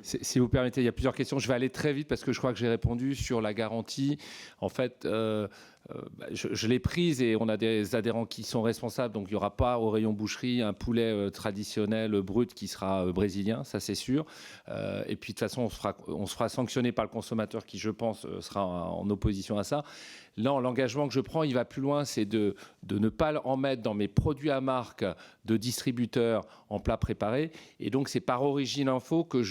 Si vous permettez, il y a plusieurs questions. Je vais aller très vite parce que je crois que j'ai répondu sur la garantie. En fait, je l'ai prise et on a des adhérents qui sont responsables. Donc, il n'y aura pas au rayon boucherie un poulet traditionnel brut qui sera brésilien, ça c'est sûr. Et puis, de toute façon, on se fera sanctionner par le consommateur qui, je pense, sera en opposition à ça. Non, l'engagement que je prends, il va plus loin, c'est de ne pas en mettre dans mes produits à marque de distributeurs en plat préparé. Et donc, c'est par Origine Info que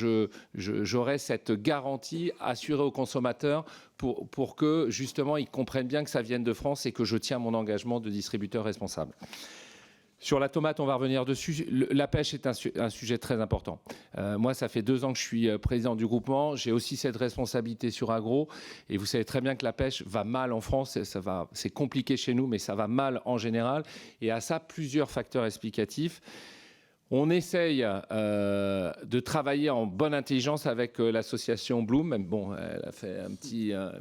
j'aurai cette garantie assurée aux consommateurs pour que, justement, ils comprennent bien que ça vienne de France et que je tiens mon engagement de distributeur responsable. Sur la tomate, on va revenir dessus. La pêche est un sujet très important. Moi, ça fait 2 ans que je suis président du groupement. J'ai aussi cette responsabilité sur Agro. Et vous savez très bien que la pêche va mal en France. C'est compliqué chez nous, mais ça va mal en général. Et à ça, plusieurs facteurs explicatifs. On essaye de travailler en bonne intelligence avec l'association Bloom. Bon, elle a fait une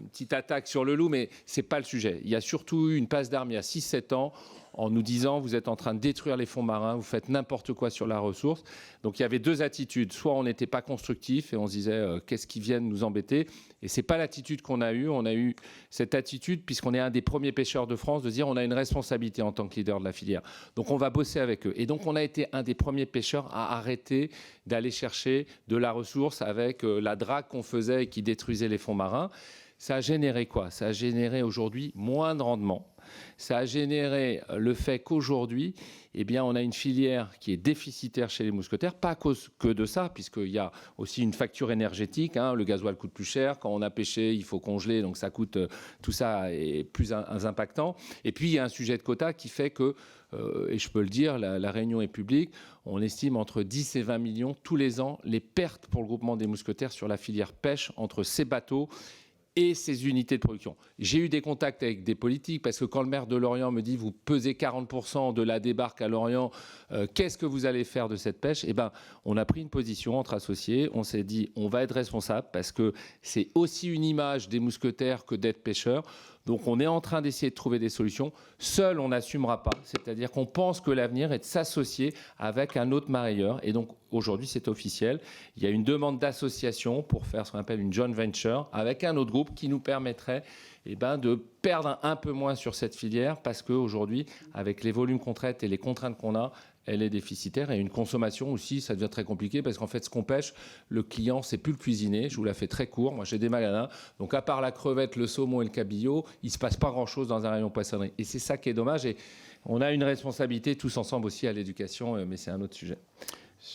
petite attaque sur le loup, mais ce n'est pas le sujet. Il y a surtout eu une passe d'armes il y a 6-7 ans en nous disant vous êtes en train de détruire les fonds marins, vous faites n'importe quoi sur la ressource. Donc il y avait 2 attitudes. Soit on n'était pas constructif et on se disait qu'est-ce qui viennent nous embêter. Et ce n'est pas l'attitude qu'on a eue. On a eu cette attitude, puisqu'on est un des premiers pêcheurs de France, de dire on a une responsabilité en tant que leader de la filière. Donc on va bosser avec eux. Et donc on a été un des premiers pêcheurs à arrêter d'aller chercher de la ressource avec la drague qu'on faisait et qui détruisait les fonds marins. Ça a généré quoi? Ça a généré aujourd'hui moins de rendement. Ça a généré le fait qu'aujourd'hui, eh bien, on a une filière qui est déficitaire chez les mousquetaires, pas à cause que de ça, puisqu'il y a aussi une facture énergétique. Le gasoil coûte plus cher. Quand on a pêché, il faut congeler, donc ça coûte, tout ça est plus impactant. Et puis, il y a un sujet de quota qui fait que, et je peux le dire, la réunion est publique, on estime entre 10 et 20 millions tous les ans les pertes pour le groupement des mousquetaires sur la filière pêche entre ces bateaux et ses unités de production. J'ai eu des contacts avec des politiques parce que quand le maire de Lorient me dit vous pesez 40% de la débarque à Lorient, qu'est-ce que vous allez faire de cette pêche? Eh ben, on a pris une position entre associés, on s'est dit on va être responsable parce que c'est aussi une image des mousquetaires que d'être pêcheurs. Donc on est en train d'essayer de trouver des solutions. Seul, on n'assumera pas. C'est-à-dire qu'on pense que l'avenir est de s'associer avec un autre marailleur. Et donc aujourd'hui, c'est officiel. Il y a une demande d'association pour faire ce qu'on appelle une joint venture avec un autre groupe qui nous permettrait de perdre un peu moins sur cette filière parce qu'aujourd'hui, avec les volumes qu'on traite et les contraintes qu'on a, elle est déficitaire. Et une consommation aussi, ça devient très compliqué parce qu'en fait, ce qu'on pêche, le client, c'est plus le cuisiner. Je vous la fais très court. Moi, j'ai des magasins. Donc, à part la crevette, le saumon et le cabillaud, il ne se passe pas grand-chose dans un rayon poissonnerie. Et c'est ça qui est dommage. Et on a une responsabilité tous ensemble aussi à l'éducation, mais c'est un autre sujet.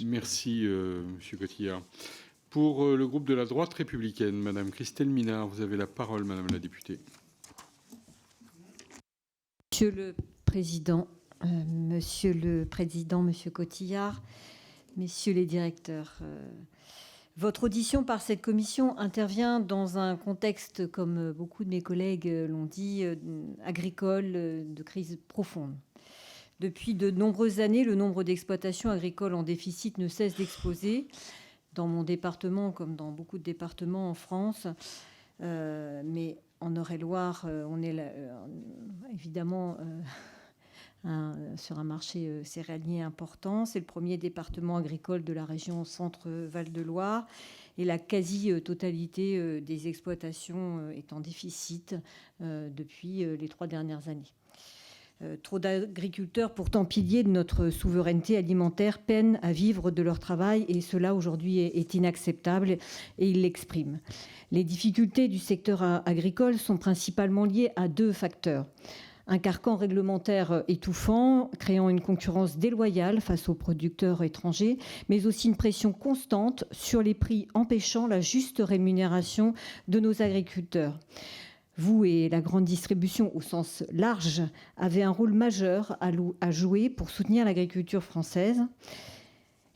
Merci, Monsieur Cotillard. Pour le groupe de la droite républicaine, Madame Christelle Minard, vous avez la parole, Madame la députée. Monsieur le Président, Monsieur Cotillard, Messieurs les directeurs, votre audition par cette commission intervient dans un contexte, comme beaucoup de mes collègues l'ont dit, agricole, de crise profonde. Depuis de nombreuses années, le nombre d'exploitations agricoles en déficit ne cesse d'exploser. Dans mon département, comme dans beaucoup de départements en France, mais en Eure-et-Loire, on est évidemment sur un marché céréalier important. C'est le premier département agricole de la région Centre-Val de Loire et la quasi-totalité des exploitations est en déficit depuis les 3 dernières années. Trop d'agriculteurs, pourtant piliers de notre souveraineté alimentaire, peinent à vivre de leur travail et cela aujourd'hui est inacceptable et ils l'expriment. Les difficultés du secteur agricole sont principalement liées à 2 facteurs. Un carcan réglementaire étouffant, créant une concurrence déloyale face aux producteurs étrangers, mais aussi une pression constante sur les prix empêchant la juste rémunération de nos agriculteurs. Vous et la grande distribution au sens large avez un rôle majeur à jouer pour soutenir l'agriculture française.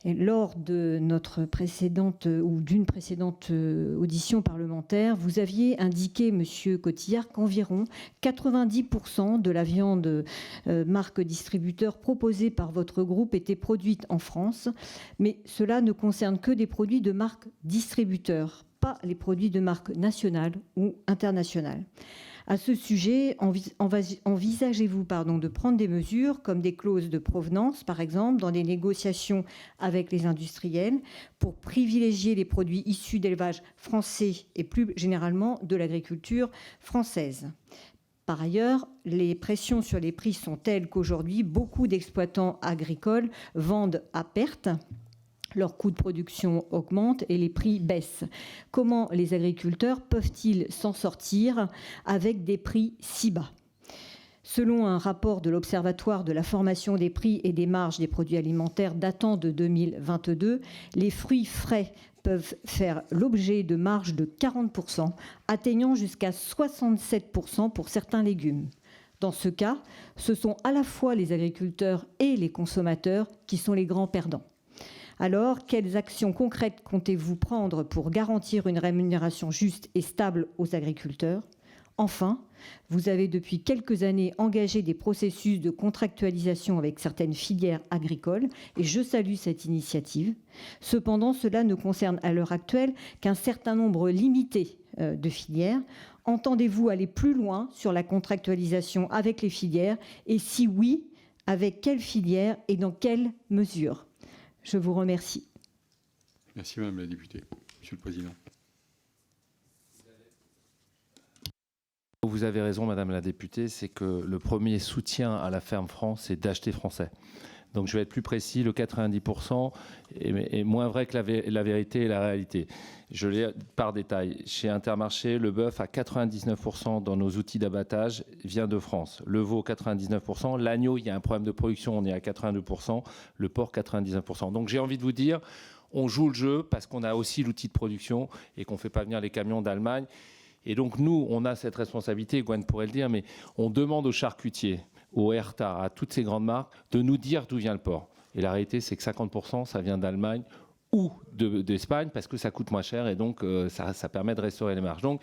Et lors de notre précédente ou d'une précédente audition parlementaire, vous aviez indiqué, Monsieur Cotillard, qu'environ 90% de la viande marque distributeur proposée par votre groupe était produite en France, mais cela ne concerne que des produits de marque distributeur, pas les produits de marque nationale ou internationale. À ce sujet, envisagez-vous de prendre des mesures comme des clauses de provenance, par exemple, dans les négociations avec les industriels pour privilégier les produits issus d'élevage français et plus généralement de l'agriculture française? Par ailleurs, les pressions sur les prix sont telles qu'aujourd'hui, beaucoup d'exploitants agricoles vendent à perte. Leurs coûts de production augmentent et les prix baissent. Comment les agriculteurs peuvent-ils s'en sortir avec des prix si bas? Selon un rapport de l'Observatoire de la formation des prix et des marges des produits alimentaires datant de 2022, les fruits frais peuvent faire l'objet de marges de 40%, atteignant jusqu'à 67% pour certains légumes. Dans ce cas, ce sont à la fois les agriculteurs et les consommateurs qui sont les grands perdants. Alors, quelles actions concrètes comptez-vous prendre pour garantir une rémunération juste et stable aux agriculteurs? Enfin, vous avez depuis quelques années engagé des processus de contractualisation avec certaines filières agricoles et je salue cette initiative. Cependant, cela ne concerne à l'heure actuelle qu'un certain nombre limité de filières. Entendez-vous aller plus loin sur la contractualisation avec les filières et si oui, avec quelles filières et dans quelles mesures? Je vous remercie. Merci Madame la députée. Monsieur le Président. Vous avez raison, Madame la députée, c'est que le premier soutien à la ferme France, c'est d'acheter français. Donc je vais être plus précis, le 90% est moins vrai que la vérité et la réalité. Je l'ai par détail. Chez Intermarché, le bœuf à 99% dans nos outils d'abattage vient de France. Le veau 99%. L'agneau, il y a un problème de production, on est à 82%. Le porc 99%. Donc j'ai envie de vous dire, on joue le jeu parce qu'on a aussi l'outil de production et qu'on ne fait pas venir les camions d'Allemagne. Et donc nous, on a cette responsabilité, Gwen pourrait le dire, mais on demande aux charcutiers, au Herta, à toutes ces grandes marques, de nous dire d'où vient le porc. Et la réalité, c'est que 50%, ça vient d'Allemagne ou d'Espagne, parce que ça coûte moins cher et donc ça permet de restaurer les marges. Donc,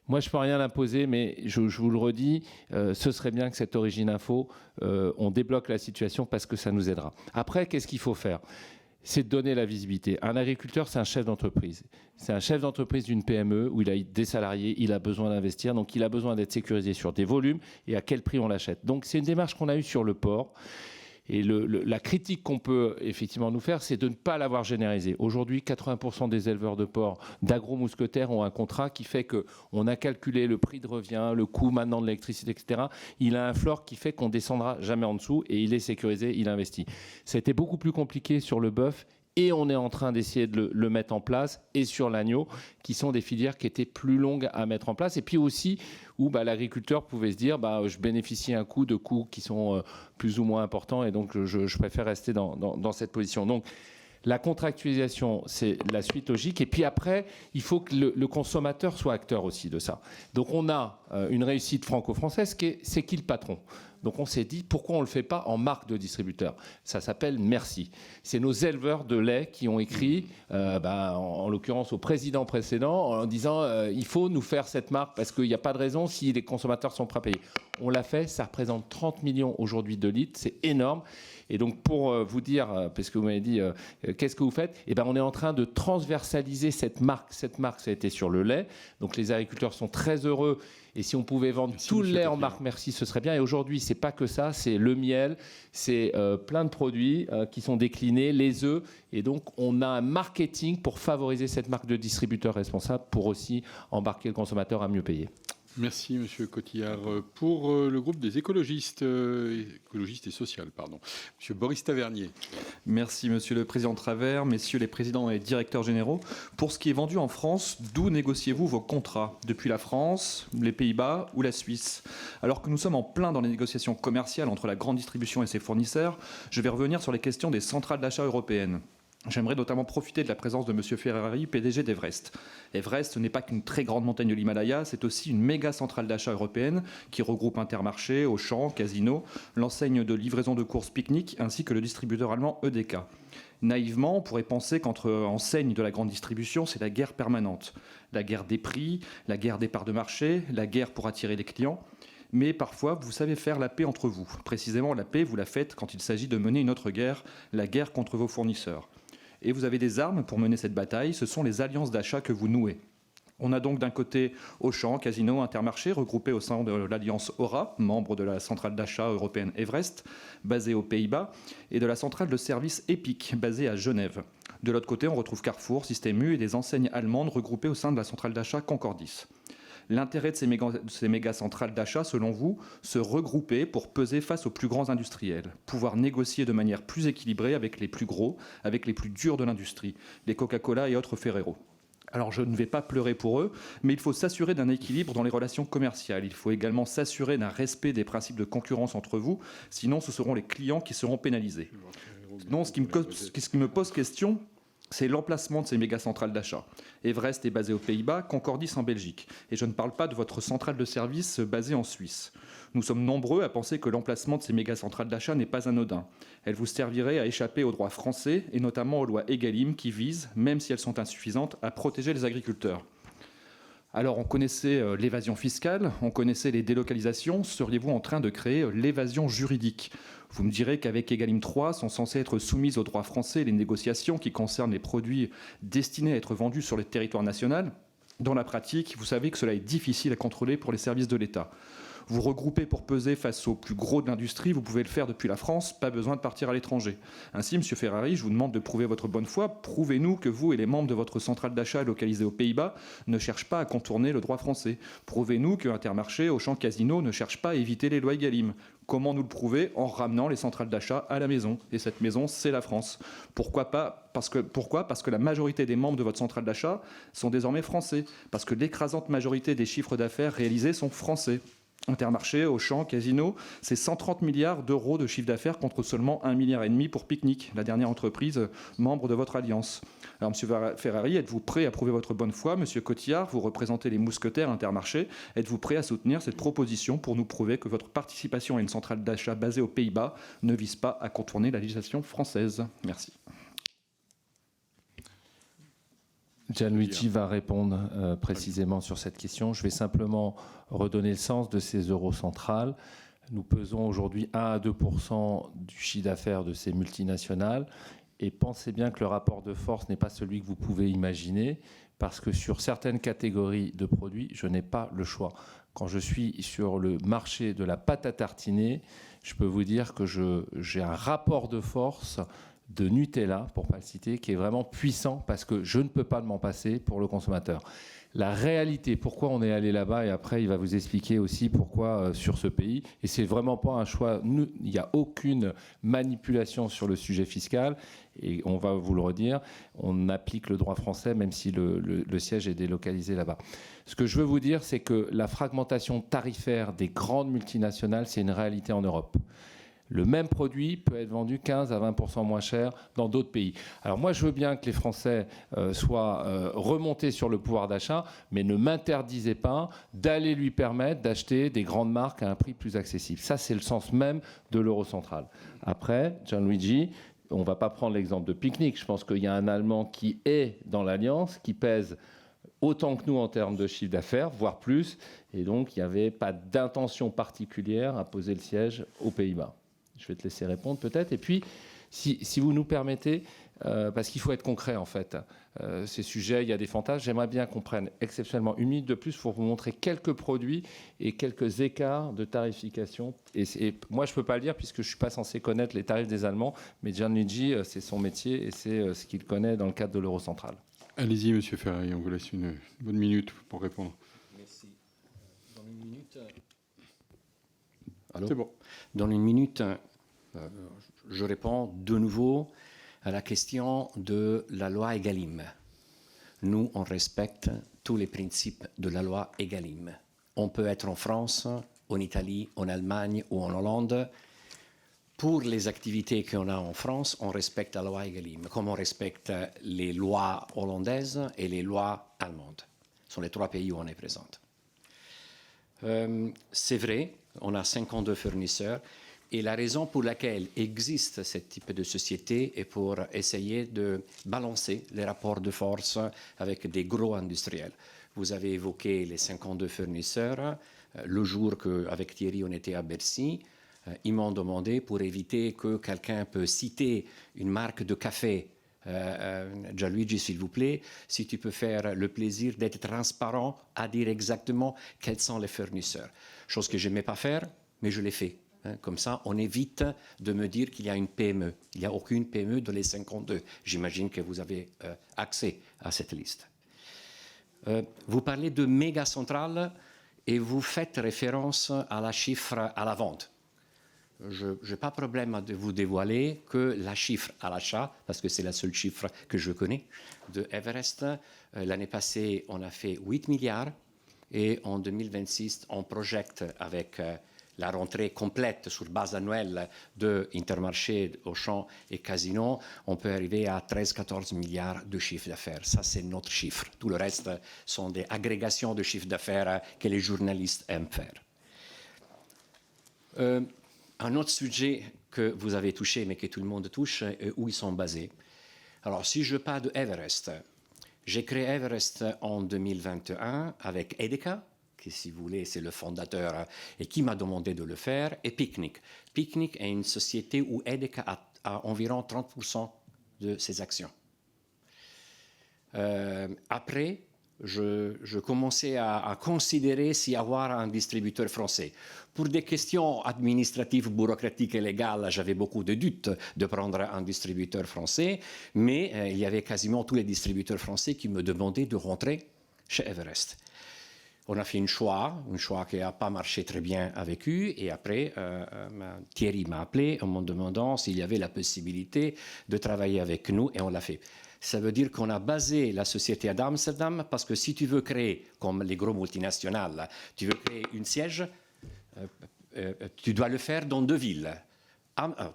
Moi, je ne peux rien imposer, mais je vous le redis, ce serait bien que cette origine info, on débloque la situation parce que ça nous aidera. Après, qu'est-ce qu'il faut faire ? C'est de donner la visibilité. Un agriculteur, c'est un chef d'entreprise. C'est un chef d'entreprise d'une PME où il a des salariés, il a besoin d'investir, donc il a besoin d'être sécurisé sur des volumes et à quel prix on l'achète. Donc c'est une démarche qu'on a eue sur le porc. Et la critique qu'on peut effectivement nous faire, c'est de ne pas l'avoir généralisé. Aujourd'hui, 80% des éleveurs de porc d'agro-mousquetaires ont un contrat qui fait qu'on a calculé le prix de revient, le coût maintenant de l'électricité, etc. Il a un floor qui fait qu'on ne descendra jamais en dessous et il est sécurisé, il investit. Ça a été beaucoup plus compliqué sur le bœuf. Et on est en train d'essayer de le mettre en place, et sur l'agneau, qui sont des filières qui étaient plus longues à mettre en place. Et puis aussi, où l'agriculteur pouvait se dire, je bénéficie un coup de coûts qui sont plus ou moins importants, et donc je préfère rester dans cette position. Donc, la contractualisation, c'est la suite logique. Et puis après, il faut que le consommateur soit acteur aussi de ça. Donc on a une réussite franco-française, c'est qui le patron ? Donc on s'est dit, pourquoi on ne le fait pas en marque de distributeur ? Ça s'appelle Merci. C'est nos éleveurs de lait qui ont écrit, en l'occurrence au président précédent, en disant il faut nous faire cette marque parce qu'il n'y a pas de raison si les consommateurs sont prêts à payer. On l'a fait, ça représente 30 millions aujourd'hui de litres, c'est énorme. Et donc pour vous dire, parce que vous m'avez dit qu'est-ce que vous faites ? On est en train de transversaliser cette marque. Cette marque, ça a été sur le lait. Donc les agriculteurs sont très heureux. Et si on pouvait vendre tout le lait en marque Merci, ce serait bien. Et aujourd'hui, c'est pas que ça, c'est le miel, c'est plein de produits qui sont déclinés, les œufs. Et donc, on a un marketing pour favoriser cette marque de distributeur responsable pour aussi embarquer le consommateur à mieux payer. Merci, Monsieur Cotillard. Pour le groupe des écologistes et social, Monsieur Boris Tavernier. Merci, Monsieur le Président Travers, Messieurs les présidents et directeurs généraux. Pour ce qui est vendu en France, d'où négociez-vous vos contrats ? Depuis la France, les Pays-Bas ou la Suisse ? Alors que nous sommes en plein dans les négociations commerciales entre la grande distribution et ses fournisseurs, je vais revenir sur les questions des centrales d'achat européennes. J'aimerais notamment profiter de la présence de M. Ferrari, PDG d'Everest. Everest, ce n'est pas qu'une très grande montagne de l'Himalaya, c'est aussi une méga centrale d'achat européenne qui regroupe Intermarché, Auchan, Casino, l'enseigne de livraison de courses Picnic ainsi que le distributeur allemand EDK. Naïvement, on pourrait penser qu'entre enseignes de la grande distribution, c'est la guerre permanente. La guerre des prix, la guerre des parts de marché, la guerre pour attirer les clients. Mais parfois, vous savez faire la paix entre vous. Précisément, la paix, vous la faites quand il s'agit de mener une autre guerre, la guerre contre vos fournisseurs. Et vous avez des armes pour mener cette bataille, ce sont les alliances d'achat que vous nouez. On a donc d'un côté Auchan, Casino, Intermarché, regroupés au sein de l'alliance Aura, membre de la centrale d'achat européenne Everest, basée aux Pays-Bas, et de la centrale de service Epic, basée à Genève. De l'autre côté, on retrouve Carrefour, Système U et des enseignes allemandes regroupées au sein de la centrale d'achat Concordis. L'intérêt de ces méga centrales d'achat, selon vous, se regrouper pour peser face aux plus grands industriels, pouvoir négocier de manière plus équilibrée avec les plus gros, avec les plus durs de l'industrie, les Coca-Cola et autres Ferrero. Alors je ne vais pas pleurer pour eux, mais il faut s'assurer d'un équilibre dans les relations commerciales. Il faut également s'assurer d'un respect des principes de concurrence entre vous, sinon ce seront les clients qui seront pénalisés. Non, ce qui me pose question, c'est l'emplacement de ces méga centrales d'achat. Everest est basé aux Pays-Bas, Concordis en Belgique. Et je ne parle pas de votre centrale de service basée en Suisse. Nous sommes nombreux à penser que l'emplacement de ces méga centrales d'achat n'est pas anodin. Elle vous servirait à échapper aux droits français et notamment aux lois Egalim qui visent, même si elles sont insuffisantes, à protéger les agriculteurs. Alors on connaissait l'évasion fiscale, on connaissait les délocalisations. Seriez-vous en train de créer l'évasion juridique ? Vous me direz qu'avec Egalim 3 sont censées être soumises au droit français les négociations qui concernent les produits destinés à être vendus sur le territoire national. Dans la pratique, vous savez que cela est difficile à contrôler pour les services de l'État. Vous regroupez pour peser face aux plus gros de l'industrie, vous pouvez le faire depuis la France, pas besoin de partir à l'étranger. Ainsi, M. Ferrari, je vous demande de prouver votre bonne foi. Prouvez-nous que vous et les membres de votre centrale d'achat localisée aux Pays-Bas ne cherchent pas à contourner le droit français. Prouvez-nous que Intermarché, Auchan, Casino ne cherchent pas à éviter les lois Egalim. Comment nous le prouver ? En ramenant les centrales d'achat à la maison. Et cette maison, c'est la France. Pourquoi pas ? Parce que la majorité des membres de votre centrale d'achat sont désormais français. Parce que l'écrasante majorité des chiffres d'affaires réalisés sont français. Intermarché, Auchan, Casino, c'est 130 milliards d'euros de chiffre d'affaires contre seulement 1,5 milliard pour Picnic, la dernière entreprise membre de votre alliance. Alors, M. Ferrari, êtes-vous prêt à prouver votre bonne foi ? M. Cotillard, vous représentez les mousquetaires Intermarché. Êtes-vous prêt à soutenir cette proposition pour nous prouver que votre participation à une centrale d'achat basée aux Pays-Bas ne vise pas à contourner la législation française ? Merci. Gianluigi va répondre précisément sur cette question. Je vais simplement redonner le sens de ces eurocentrales. Nous pesons aujourd'hui 1 à 2% du chiffre d'affaires de ces multinationales. Et pensez bien que le rapport de force n'est pas celui que vous pouvez imaginer, parce que sur certaines catégories de produits, je n'ai pas le choix. Quand je suis sur le marché de la pâte à tartiner, je peux vous dire que j'ai un rapport de force de Nutella, pour ne pas le citer, qui est vraiment puissant parce que je ne peux pas m'en passer pour le consommateur. La réalité, pourquoi on est allé là-bas, et après il va vous expliquer aussi pourquoi sur ce pays, et c'est vraiment pas un choix, il n'y a aucune manipulation sur le sujet fiscal, et on va vous le redire, on applique le droit français même si le siège est délocalisé là-bas. Ce que je veux vous dire, c'est que la fragmentation tarifaire des grandes multinationales, c'est une réalité en Europe. Le même produit peut être vendu 15 à 20% moins cher dans d'autres pays. Alors moi, je veux bien que les Français soient remontés sur le pouvoir d'achat, mais ne m'interdisez pas d'aller lui permettre d'acheter des grandes marques à un prix plus accessible. Ça, c'est le sens même de l'Eurocentrale. Après, Gianluigi, on ne va pas prendre l'exemple de Picnic. Je pense qu'il y a un Allemand qui est dans l'Alliance, qui pèse autant que nous en termes de chiffre d'affaires, voire plus. Et donc, il n'y avait pas d'intention particulière à poser le siège aux Pays-Bas. Je vais te laisser répondre peut-être. Et puis, si vous nous permettez, parce qu'il faut être concret en fait, ces sujets, il y a des fantasmes, j'aimerais bien qu'on prenne exceptionnellement 1 minute de plus pour vous montrer quelques produits et quelques écarts de tarification. Et moi, je ne peux pas le dire puisque je ne suis pas censé connaître les tarifs des Allemands, mais Gianluigi, c'est son métier et c'est ce qu'il connaît dans le cadre de l'Eurocentrale. Allez-y, Monsieur Ferrari, on vous laisse une bonne minute pour répondre. Merci. Dans une minute... Allô ? C'est bon. Dans une minute, je réponds de nouveau à la question de la loi Egalim. Nous, on respecte tous les principes de la loi Egalim. On peut être en France, en Italie, en Allemagne ou en Hollande. Pour les activités qu'on a en France, on respecte la loi Egalim, comme on respecte les lois hollandaises et les lois allemandes. Ce sont les 3 pays où on est présent. C'est vrai, on a 52 fournisseurs et la raison pour laquelle existe ce type de société est pour essayer de balancer les rapports de force avec des gros industriels. Vous avez évoqué les 52 fournisseurs. Le jour qu'avec Thierry on était à Bercy, ils m'ont demandé pour éviter que quelqu'un peut citer une marque de café. Gianluigi, s'il vous plaît, si tu peux faire le plaisir d'être transparent à dire exactement quels sont les fournisseurs. Chose que je n'aimais pas faire, mais je l'ai fait. Comme ça, on évite de me dire qu'il y a une PME. Il n'y a aucune PME dans les 52. J'imagine que vous avez accès à cette liste. Vous parlez de méga centrales et vous faites référence à la chiffre à la vente. Je n'ai pas de problème à vous dévoiler que la chiffre à l'achat, parce que c'est la seule chiffre que je connais, de Everest, l'année passée, on a fait 8 milliards et en 2026, on projette avec la rentrée complète sur base annuelle de Intermarché, Auchan et Casino, on peut arriver à 13-14 milliards de chiffre d'affaires. Ça, c'est notre chiffre. Tout le reste sont des agrégations de chiffre d'affaires que les journalistes aiment faire. Un autre sujet que vous avez touché, mais que tout le monde touche, est où ils sont basés. Alors, si je parle de Everest, j'ai créé Everest en 2021 avec Edeka, qui, si vous voulez, c'est le fondateur et qui m'a demandé de le faire, et Picnic. Picnic est une société où Edeka a environ 30% de ses actions. Après, je commençais à considérer s'y avoir un distributeur français. Pour des questions administratives, bureaucratiques et légales, j'avais beaucoup de doutes de prendre un distributeur français, mais il y avait quasiment tous les distributeurs français qui me demandaient de rentrer chez Everest. On a fait un choix qui n'a pas marché très bien avec eux, et après, Thierry m'a appelé en me demandant s'il y avait la possibilité de travailler avec nous, et on l'a fait. Ça veut dire qu'on a basé la société à Amsterdam, parce que si tu veux créer, comme les gros multinationales, tu veux créer un siège, tu dois le faire dans 2 villes.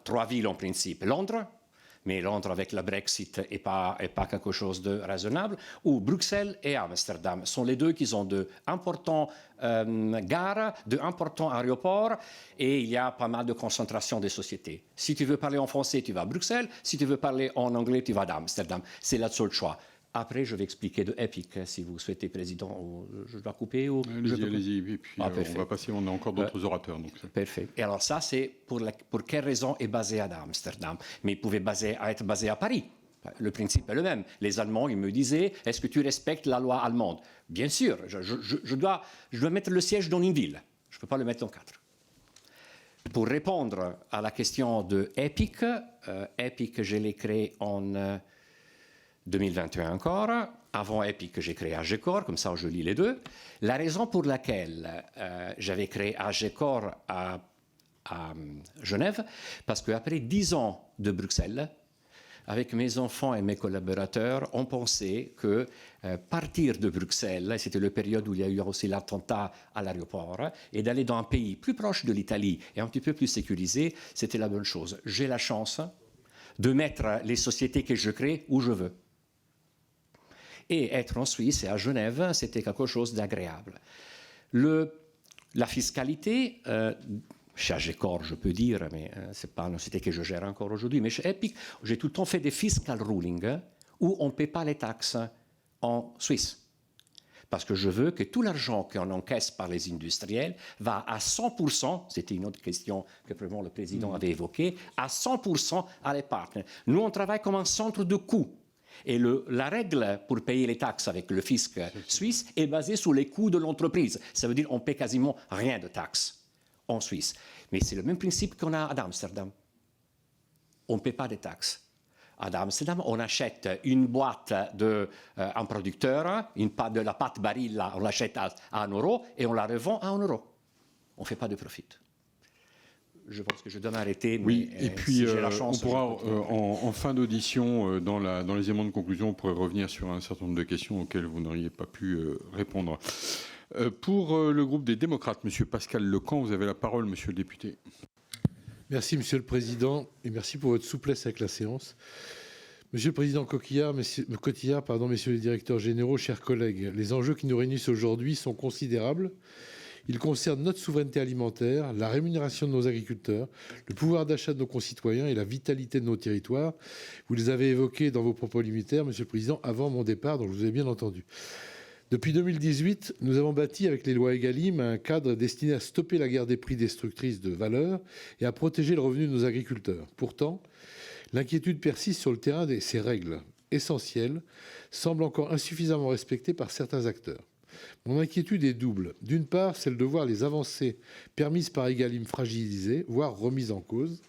3 villes en principe. Londres, mais Londres avec le Brexit n'est pas quelque chose de raisonnable, ou Bruxelles et Amsterdam sont les 2 qui ont d'importants gares, d'importants aéroports, et il y a pas mal de concentration des sociétés. Si tu veux parler en français, tu vas à Bruxelles. Si tu veux parler en anglais, tu vas à Amsterdam. C'est le seul choix. Après, je vais expliquer de EPIC, si vous souhaitez, Président. Je dois couper ou Allez-y. Et puis on va passer, on a encore d'autres orateurs. Donc. Parfait. Et alors ça, c'est pour quelle raison est basé à Amsterdam. Mais il pouvait être basé à Paris. Le principe est le même. Les Allemands, ils me disaient, est-ce que tu respectes la loi allemande? Bien sûr, je dois mettre le siège dans une ville. Je ne peux pas le mettre dans 4. Pour répondre à la question de EPIC, EPIC, je l'ai créé en 2021 encore. Avant EPIC, j'ai créé AGECOR, comme ça je lis les deux. La raison pour laquelle j'avais créé AGECOR à Genève, parce qu'après 10 ans de Bruxelles, avec mes enfants et mes collaborateurs, on pensait que partir de Bruxelles, c'était la période où il y a eu aussi l'attentat à l'aéroport, et d'aller dans un pays plus proche de l'Italie et un petit peu plus sécurisé, c'était la bonne chose. J'ai la chance de mettre les sociétés que je crée où je veux. Et être en Suisse et à Genève, c'était quelque chose d'agréable. La fiscalité, chez AGECOR, je peux dire, mais ce n'est pas une société que je gère encore aujourd'hui, mais chez EPIC, j'ai tout le temps fait des fiscal rulings où on ne paie pas les taxes en Suisse. Parce que je veux que tout l'argent qu'on encaisse par les industriels va à 100%, c'était une autre question que vraiment le président avait évoquée, à 100% à l'épargne. Nous, on travaille comme un centre de coûts. Et la règle pour payer les taxes avec le fisc suisse est basée sur les coûts de l'entreprise. Ça veut dire qu'on ne paie quasiment rien de taxes en Suisse. Mais c'est le même principe qu'on a à Amsterdam. On ne paie pas de taxes. À Amsterdam, on achète une boîte d'un producteur, de la pâte Barilla, on l'achète à 1 euro et on la revend à 1 euro. On ne fait pas de profit. Je pense que je dois m'arrêter. Oui, mais, et puis si j'ai la chance, on pourra, en fin d'audition, dans les éléments de conclusion, on pourrait revenir sur un certain nombre de questions auxquelles vous n'auriez pas pu répondre. Pour le groupe des démocrates, M. Pascal Lecamp, vous avez la parole, Monsieur le député. Merci, Monsieur le Président, et merci pour votre souplesse avec la séance. Monsieur le Président Cotillard, messieurs les directeurs généraux, chers collègues, les enjeux qui nous réunissent aujourd'hui sont considérables. Ils concernent notre souveraineté alimentaire, la rémunération de nos agriculteurs, le pouvoir d'achat de nos concitoyens et la vitalité de nos territoires. Vous les avez évoqués dans vos propos liminaires, Monsieur le Président, avant mon départ, donc je vous ai bien entendu. Depuis 2018, nous avons bâti avec les lois Egalim un cadre destiné à stopper la guerre des prix destructrice de valeur et à protéger le revenu de nos agriculteurs. Pourtant, l'inquiétude persiste sur le terrain et ces règles essentielles semblent encore insuffisamment respectées par certains acteurs. Mon inquiétude est double. D'une part, celle de voir les avancées permises par Egalim fragilisées, voire remises en cause.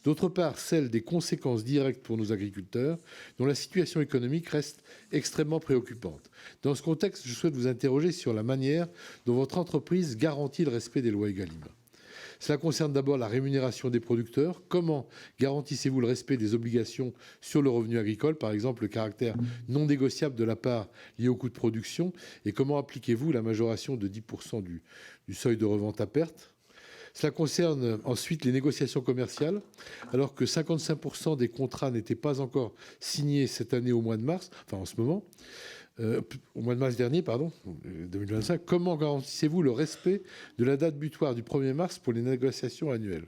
D'autre part, celle des conséquences directes pour nos agriculteurs, dont la situation économique reste extrêmement préoccupante. Dans ce contexte, je souhaite vous interroger sur la manière dont votre entreprise garantit le respect des lois Egalim. Cela concerne d'abord la rémunération des producteurs. Comment garantissez-vous le respect des obligations sur le revenu agricole, par exemple le caractère non négociable de la part liée au coût de production, et comment appliquez-vous la majoration de 10% du seuil de revente à perte? Cela concerne ensuite les négociations commerciales, alors que 55% des contrats n'étaient pas encore signés cette année au mois de mars, enfin en ce moment, au mois de mars dernier, 2025. Comment garantissez-vous le respect de la date butoir du 1er mars pour les négociations annuelles?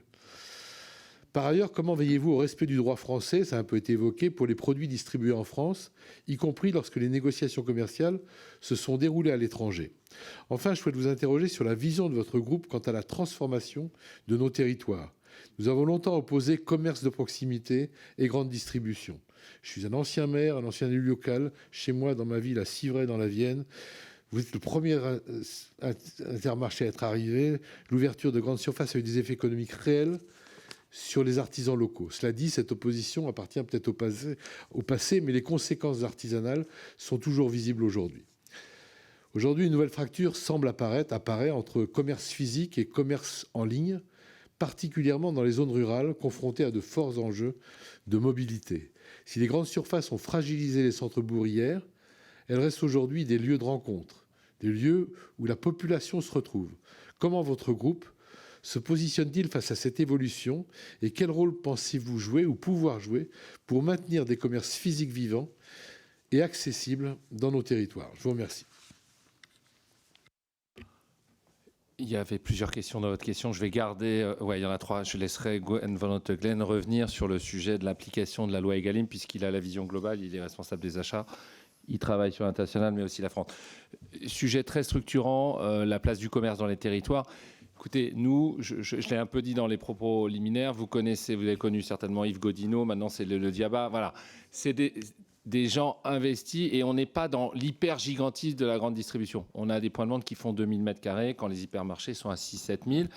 Par ailleurs, comment veillez-vous au respect du droit français, ça a un peu été évoqué, pour les produits distribués en France, y compris lorsque les négociations commerciales se sont déroulées à l'étranger? Enfin, je souhaite vous interroger sur la vision de votre groupe quant à la transformation de nos territoires. Nous avons longtemps opposé commerce de proximité et grande distribution. Je suis un ancien maire, un ancien élu local, chez moi, dans ma ville, à Civray, dans la Vienne. Vous êtes le premier intermarché à être arrivé. L'ouverture de grandes surfaces a eu des effets économiques réels sur les artisans locaux. Cela dit, cette opposition appartient peut-être au passé, mais les conséquences artisanales sont toujours visibles aujourd'hui. Aujourd'hui, une nouvelle fracture semble apparaît entre commerce physique et commerce en ligne, particulièrement dans les zones rurales confrontées à de forts enjeux de mobilité. Si les grandes surfaces ont fragilisé les centres-bourgs hier, elles restent aujourd'hui des lieux de rencontre, des lieux où la population se retrouve. Comment votre groupe se positionne-t-il face à cette évolution et quel rôle pensez-vous jouer ou pouvoir jouer pour maintenir des commerces physiques vivants et accessibles dans nos territoires? Je vous remercie. Il y avait plusieurs questions dans votre question. Je vais garder... il y en a 3. Je laisserai Gwen Van Glen revenir sur le sujet de l'application de la loi Egalim, puisqu'il a la vision globale, il est responsable des achats. ils travaillent sur l'international, mais aussi la France. Sujet très structurant, la place du commerce dans les territoires. Écoutez, nous, je l'ai un peu dit dans les propos liminaires, vous avez connu certainement Yves Godino, maintenant c'est le Diaba. Voilà, c'est des gens investis et on n'est pas dans l'hyper-gigantisme de la grande distribution. On a des points de vente qui font 2000 m² quand les hypermarchés sont à 6 000 – 7 000.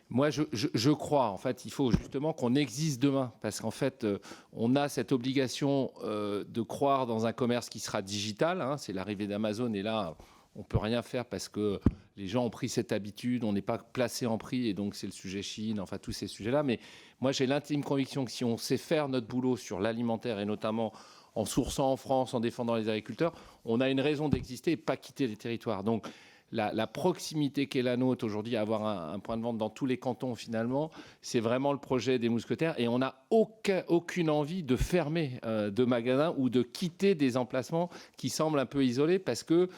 Moi, je crois, en fait, il faut justement qu'on existe demain, parce qu'en fait, on a cette obligation de croire dans un commerce qui sera digital. Hein, c'est l'arrivée d'Amazon, et là, on ne peut rien faire parce que les gens ont pris cette habitude, on n'est pas placé en prix, et donc c'est le sujet Chine, enfin tous ces sujets-là. Mais moi, j'ai l'intime conviction que si on sait faire notre boulot sur l'alimentaire, et notamment en sourçant en France, en défendant les agriculteurs, on a une raison d'exister et pas quitter les territoires. Donc, la proximité qu'est la nôtre aujourd'hui, avoir un point de vente dans tous les cantons finalement, c'est vraiment le projet des mousquetaires, et on n'a aucune envie de fermer de magasins ou de quitter des emplacements qui semblent un peu isolés, parce que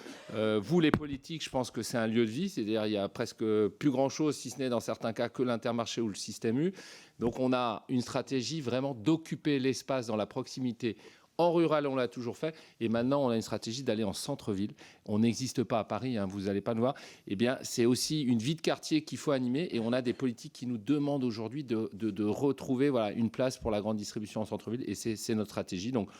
vous les politiques, je pense que c'est un lieu de vie, c'est-à-dire il y a presque plus grand-chose, si ce n'est dans certains cas que l'Intermarché ou le Système U. Donc on a une stratégie vraiment d'occuper l'espace dans la proximité. En rural, on l'a toujours fait. Et maintenant, on a une stratégie d'aller en centre-ville. On n'existe pas à Paris, hein, vous n'allez pas nous voir. Eh bien, c'est aussi une vie de quartier qu'il faut animer. Et on a des politiques qui nous demandent aujourd'hui de retrouver une place pour la grande distribution en centre-ville. Et c'est notre stratégie. Donc,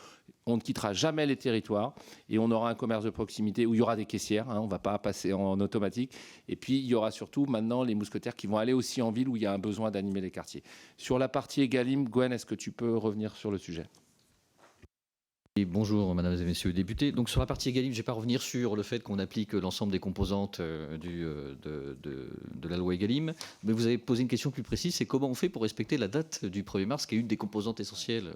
on ne quittera jamais les territoires. Et on aura un commerce de proximité où il y aura des caissières. Hein, on ne va pas passer en automatique. Et puis, il y aura surtout maintenant les mousquetaires qui vont aller aussi en ville où il y a un besoin d'animer les quartiers. Sur la partie Egalim, Gwen, est-ce que tu peux revenir sur le sujet ? Bonjour, mesdames et messieurs les députés. Donc, sur la partie Egalim, je ne vais pas revenir sur le fait qu'on applique l'ensemble des composantes de la loi Egalim. Mais vous avez posé une question plus précise, c'est comment on fait pour respecter la date du 1er mars, qui est une des composantes essentielles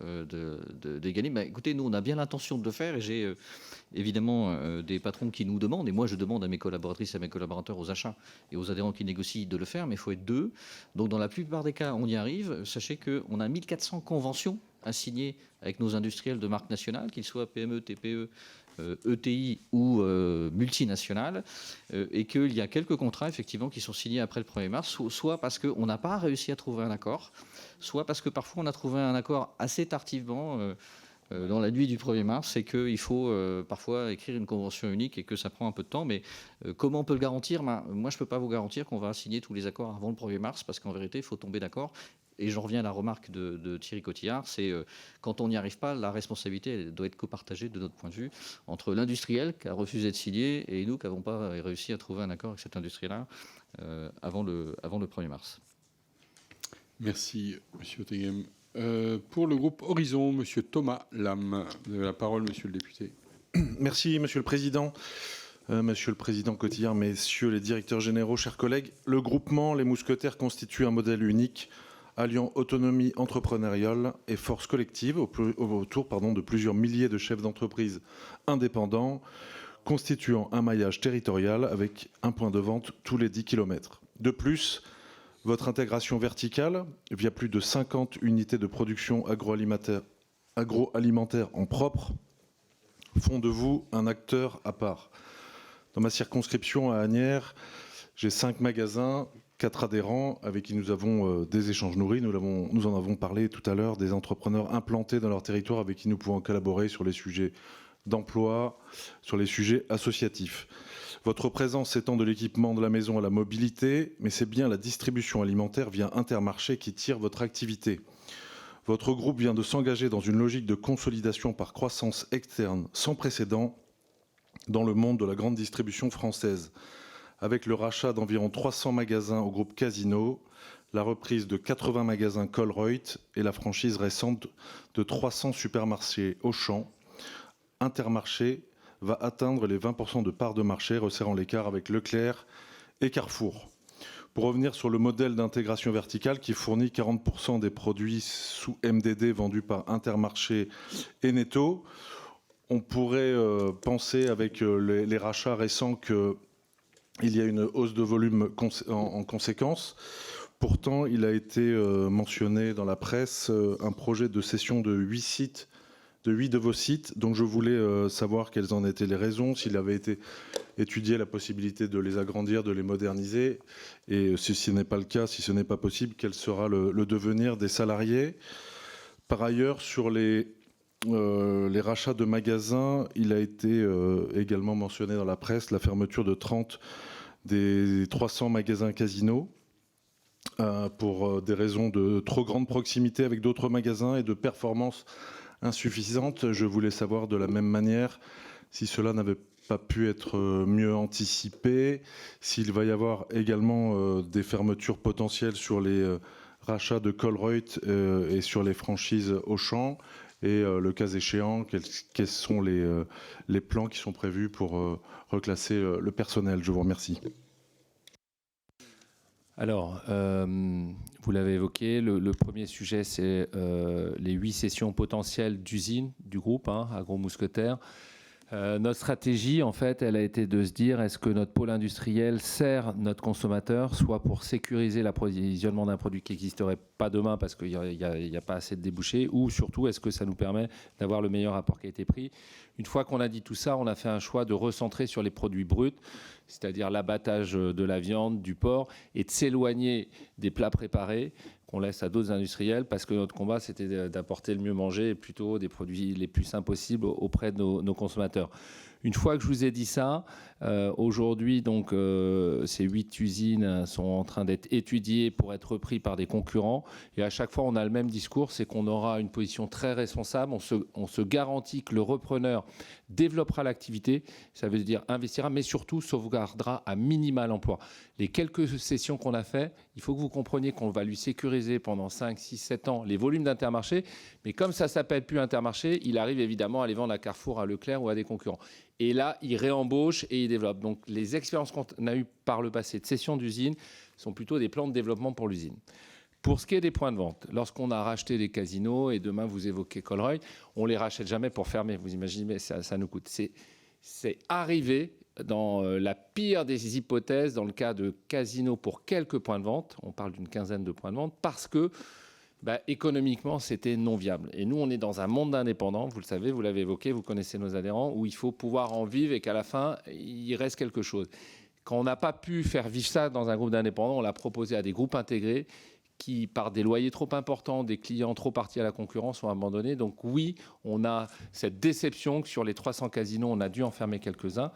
d'Egalim. Écoutez, nous, on a bien l'intention de le faire, et j'ai évidemment des patrons qui nous demandent, et moi, je demande à mes collaboratrices et à mes collaborateurs aux achats et aux adhérents qui négocient de le faire, mais il faut être deux. Donc, dans la plupart des cas, on y arrive. Sachez qu'on a 1400 conventions à signer avec nos industriels de marque nationale, qu'ils soient PME, TPE, ETI ou multinationales, et qu'il y a quelques contrats effectivement qui sont signés après le 1er mars, soit parce qu'on n'a pas réussi à trouver un accord, soit parce que parfois on a trouvé un accord assez tardivement dans la nuit du 1er mars, et qu'il faut parfois écrire une convention unique et que ça prend un peu de temps. Mais comment on peut le garantir ? Moi, je ne peux pas vous garantir qu'on va signer tous les accords avant le 1er mars, parce qu'en vérité, il faut tomber d'accord. Et j'en reviens à la remarque de Thierry Cotillard, c'est quand on n'y arrive pas, la responsabilité elle doit être copartagée de notre point de vue entre l'industriel qui a refusé de signer et nous qui n'avons pas réussi à trouver un accord avec cet industriel-là avant le 1er mars. Merci, M. Oteghem. Pour le groupe Horizon, M. Thomas Lam. Vous avez la parole, Monsieur le député. Merci, Monsieur le Président. Monsieur le Président Cotillard, Messieurs les directeurs généraux, chers collègues, le groupement Les Mousquetaires constitue un modèle unique alliant autonomie entrepreneuriale et force collective autour de plusieurs milliers de chefs d'entreprise indépendants, constituant un maillage territorial avec un point de vente tous les 10 km. De plus, votre intégration verticale, via plus de 50 unités de production agroalimentaire en propre, font de vous un acteur à part. Dans ma circonscription à Asnières, j'ai 5 magasins, 4 adhérents avec qui nous avons des échanges nourris. Nous en avons parlé tout à l'heure, des entrepreneurs implantés dans leur territoire avec qui nous pouvons collaborer sur les sujets d'emploi, sur les sujets associatifs. Votre présence s'étend de l'équipement de la maison à la mobilité, mais c'est bien la distribution alimentaire via Intermarché qui tire votre activité. Votre groupe vient de s'engager dans une logique de consolidation par croissance externe sans précédent dans le monde de la grande distribution française, avec le rachat d'environ 300 magasins au groupe Casino, la reprise de 80 magasins Colruyt et la franchise récente de 300 supermarchés Auchan. Intermarché va atteindre les 20% de parts de marché, resserrant l'écart avec Leclerc et Carrefour. Pour revenir sur le modèle d'intégration verticale qui fournit 40% des produits sous MDD vendus par Intermarché et Netto, on pourrait penser avec les rachats récents qu'il y a une hausse de volume en conséquence. Pourtant, il a été mentionné dans la presse un projet de cession de 8 sites, de 8 de vos sites. Donc je voulais savoir quelles en étaient les raisons, s'il avait été étudié la possibilité de les agrandir, de les moderniser. Et si ce n'est pas le cas, si ce n'est pas possible, quel sera le devenir des salariés. Par ailleurs, sur les les rachats de magasins, il a été également mentionné dans la presse la fermeture de 30 des 300 magasins Casino pour des raisons de trop grande proximité avec d'autres magasins et de performance insuffisante. Je voulais savoir de la même manière si cela n'avait pas pu être mieux anticipé, s'il va y avoir également des fermetures potentielles sur les rachats de Colruyt et sur les franchises Auchan, et le cas échéant, quels sont les plans qui sont prévus pour reclasser le personnel. Je vous remercie. Alors, vous l'avez évoqué, le premier sujet, c'est les 8 cessions potentielles d'usines du groupe Agro-Mousquetaires. Notre stratégie, en fait, elle a été de se dire, est-ce que notre pôle industriel sert notre consommateur, soit pour sécuriser l'approvisionnement d'un produit qui n'existerait pas demain parce qu'il n'y a pas assez de débouchés, ou surtout, est-ce que ça nous permet d'avoir le meilleur rapport qualité-prix. Une fois qu'on a dit tout ça, on a fait un choix de recentrer sur les produits bruts, c'est-à-dire l'abattage de la viande, du porc, et de s'éloigner des plats préparés qu'on laisse à d'autres industriels, parce que notre combat, c'était d'apporter le mieux manger et plutôt des produits les plus sains possibles auprès de nos consommateurs. Une fois que je vous ai dit ça, aujourd'hui, donc, ces 8 usines sont en train d'être étudiées pour être reprises par des concurrents. Et à chaque fois, on a le même discours, c'est qu'on aura une position très responsable. On se garantit que le repreneur développera l'activité, ça veut dire investira, mais surtout sauvegardera à minima l'emploi. Les quelques sessions qu'on a fait, il faut que vous compreniez qu'on va lui sécuriser pendant 5, 6, 7 ans les volumes d'Intermarché. Mais comme ça ne s'appelle plus Intermarché, il arrive évidemment à les vendre à Carrefour, à Leclerc ou à des concurrents. Et là, il réembauche et il développe. Donc, les expériences qu'on a eues par le passé de cession d'usine sont plutôt des plans de développement pour l'usine. Pour ce qui est des points de vente, lorsqu'on a racheté les casinos, et demain vous évoquez Colruyt, on ne les rachète jamais pour fermer. Vous imaginez, ça nous coûte. C'est arrivé dans la pire des hypothèses, dans le cas de casinos pour quelques points de vente, on parle d'une quinzaine de points de vente, parce que économiquement, c'était non viable. Et nous, on est dans un monde d'indépendants, vous le savez, vous l'avez évoqué, vous connaissez nos adhérents, où il faut pouvoir en vivre et qu'à la fin, il reste quelque chose. Quand on n'a pas pu faire vivre ça dans un groupe d'indépendants, on l'a proposé à des groupes intégrés qui, par des loyers trop importants, des clients trop partis à la concurrence, sont abandonnés. Donc oui, on a cette déception que sur les 300 casinos, on a dû en fermer quelques-uns.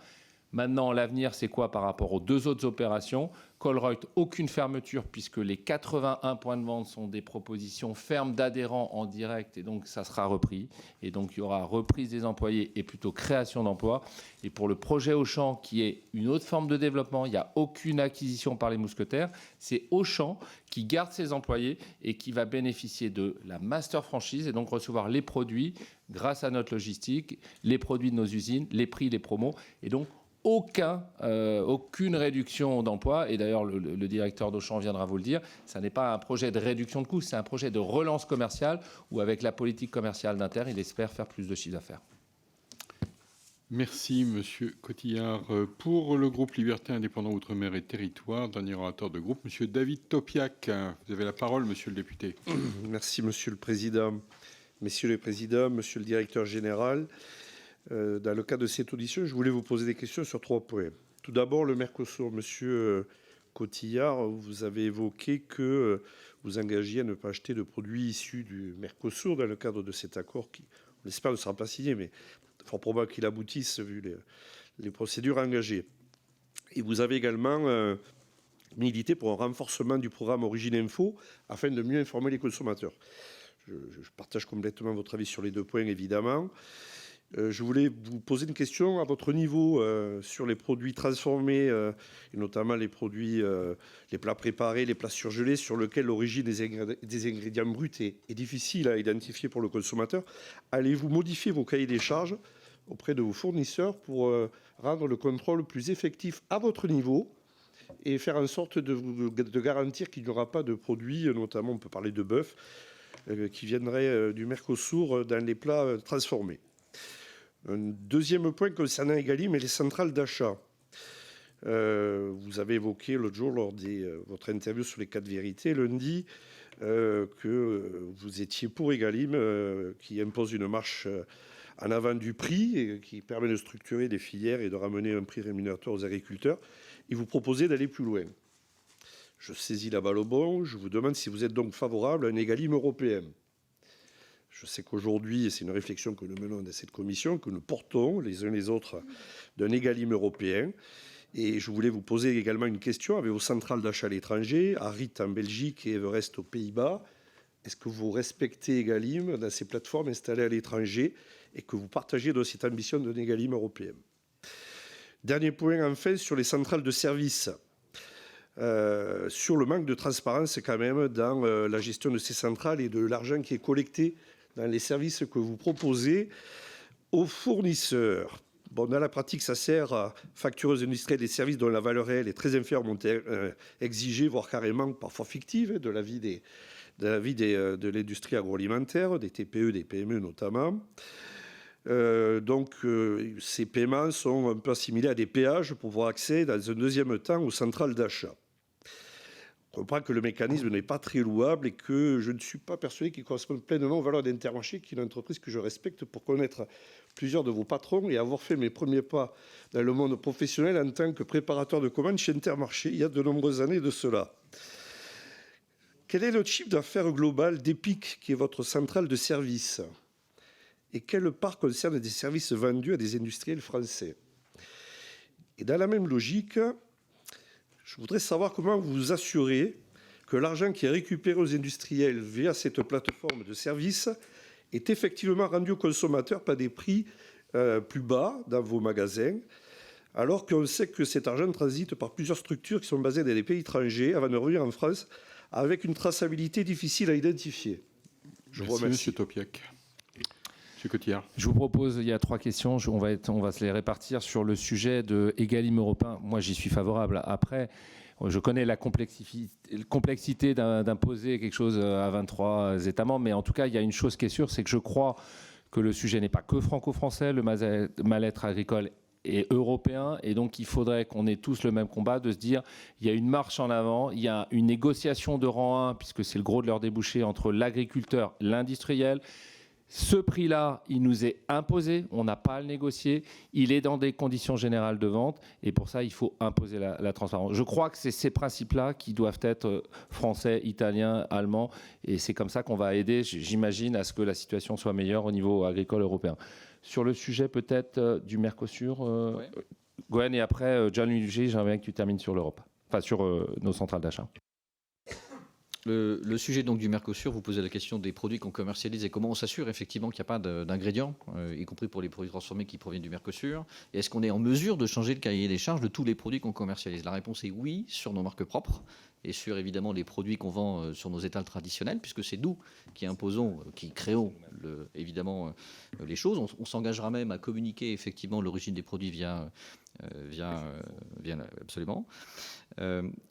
Maintenant, l'avenir, c'est quoi par rapport aux 2 autres opérations? Colruyt, aucune fermeture, puisque les 81 points de vente sont des propositions fermes d'adhérents en direct, et donc ça sera repris. Et donc il y aura reprise des employés et plutôt création d'emplois. Et pour le projet Auchan, qui est une autre forme de développement, il n'y a aucune acquisition par les mousquetaires. C'est Auchan qui garde ses employés et qui va bénéficier de la master franchise et donc recevoir les produits grâce à notre logistique, les produits de nos usines, les prix, les promos. Et donc, aucune réduction d'emploi. Et d'ailleurs, le directeur d'Auchan viendra vous le dire, ça n'est pas un projet de réduction de coûts, c'est un projet de relance commerciale où, avec la politique commerciale d'Inter, il espère faire plus de chiffre d'affaires. Merci, Monsieur Cotillard. Pour le groupe Liberté Indépendant Outre-mer et Territoire, dernier orateur de groupe, Monsieur David Topiak. Vous avez la parole, Monsieur le député. Merci, Monsieur le Président. Messieurs les Présidents, Monsieur le Directeur Général, dans le cadre de cette audition, je voulais vous poser des questions sur 3 points. Tout d'abord, le Mercosur. Monsieur Cotillard, vous avez évoqué que vous engagiez à ne pas acheter de produits issus du Mercosur dans le cadre de cet accord qui, on espère, ne sera pas signé, mais fort probable qu'il aboutisse vu les procédures engagées. Et vous avez également milité pour un renforcement du programme Origine Info afin de mieux informer les consommateurs. Je partage complètement votre avis sur les 2 points, évidemment. Je voulais vous poser une question à votre niveau sur les produits transformés, et notamment les produits, les plats préparés, les plats surgelés, sur lesquels l'origine des ingrédients bruts est difficile à identifier pour le consommateur. Allez-vous modifier vos cahiers des charges auprès de vos fournisseurs pour rendre le contrôle plus effectif à votre niveau et faire en sorte de garantir qu'il n'y aura pas de produits, notamment on peut parler de bœuf, qui viendraient du Mercosur dans les plats transformés. Un deuxième point concernant Egalim et les centrales d'achat. Vous avez évoqué l'autre jour lors de votre interview sur les 4 vérités, lundi, que vous étiez pour Egalim, qui impose une marche en avant du prix et qui permet de structurer des filières et de ramener un prix rémunérateur aux agriculteurs. Et vous proposez d'aller plus loin. Je saisis la balle au bon. Je vous demande si vous êtes donc favorable à un Egalim européen. Je sais qu'aujourd'hui, et c'est une réflexion que nous menons dans cette commission, que nous portons les uns les autres d'un égalim européen. Et je voulais vous poser également une question avec vos centrales d'achat à l'étranger, Arit en Belgique et Everest aux Pays-Bas. Est-ce que vous respectez Egalim dans ces plateformes installées à l'étranger et que vous partagez de cette ambition d'un Egalim européen? Dernier point, enfin, sur les centrales de services. Sur le manque de transparence quand même dans la gestion de ces centrales et de l'argent qui est collecté dans les services que vous proposez aux fournisseurs. Bon, dans la pratique, ça sert à facturer aux industriels des services dont la valeur réelle est très inférieure, exigée, voire carrément parfois fictive, de de l'industrie agroalimentaire, des TPE, des PME notamment. Donc, ces paiements sont un peu assimilés à des péages pour avoir accès, dans un deuxième temps, aux centrales d'achat. On comprend que le mécanisme n'est pas très louable et que je ne suis pas persuadé qu'il corresponde pleinement aux valeurs d'Intermarché, qui est une entreprise que je respecte pour connaître plusieurs de vos patrons et avoir fait mes premiers pas dans le monde professionnel en tant que préparateur de commandes chez Intermarché il y a de nombreuses années de cela. Quel est le chiffre d'affaires global d'EPIC, qui est votre centrale de service? Et quelle part concerne des services vendus à des industriels français? Et dans la même logique, je voudrais savoir comment vous vous assurez que l'argent qui est récupéré aux industriels via cette plateforme de services est effectivement rendu aux consommateurs par des prix plus bas dans vos magasins, alors qu'on sait que cet argent transite par plusieurs structures qui sont basées dans des pays étrangers avant de revenir en France avec une traçabilité difficile à identifier. Je vous remercie. Monsieur Topiak. Monsieur Cotillard. Je vous propose, il y a 3 questions, on va se les répartir sur le sujet de Egalim européen. Moi, j'y suis favorable. Après, je connais la complexité d'imposer quelque chose à 23 États membres, mais en tout cas, il y a une chose qui est sûre, c'est que je crois que le sujet n'est pas que franco-français, le mal-être agricole est européen, et donc il faudrait qu'on ait tous le même combat, de se dire il y a une marche en avant, il y a une négociation de rang 1, puisque c'est le gros de leur débouché, entre l'agriculteur, l'industriel. Ce prix-là, il nous est imposé, on n'a pas à le négocier, il est dans des conditions générales de vente, et pour ça, il faut imposer la transparence. Je crois que c'est ces principes-là qui doivent être français, italiens, allemands, et c'est comme ça qu'on va aider, j'imagine, à ce que la situation soit meilleure au niveau agricole européen. Sur le sujet peut-être du Mercosur, ouais. Gwen, et après, Gianluigi, j'aimerais bien que tu termines sur l'Europe, enfin sur nos centrales d'achat. Le sujet donc du Mercosur, vous posez la question des produits qu'on commercialise et comment on s'assure effectivement qu'il n'y a pas d'ingrédients, y compris pour les produits transformés qui proviennent du Mercosur. Et est-ce qu'on est en mesure de changer le cahier des charges de tous les produits qu'on commercialise? La réponse est oui, sur nos marques propres et sur évidemment les produits qu'on vend sur nos étals traditionnels, puisque c'est nous qui imposons, qui créons évidemment les choses. On s'engagera même à communiquer effectivement l'origine des produits via absolument.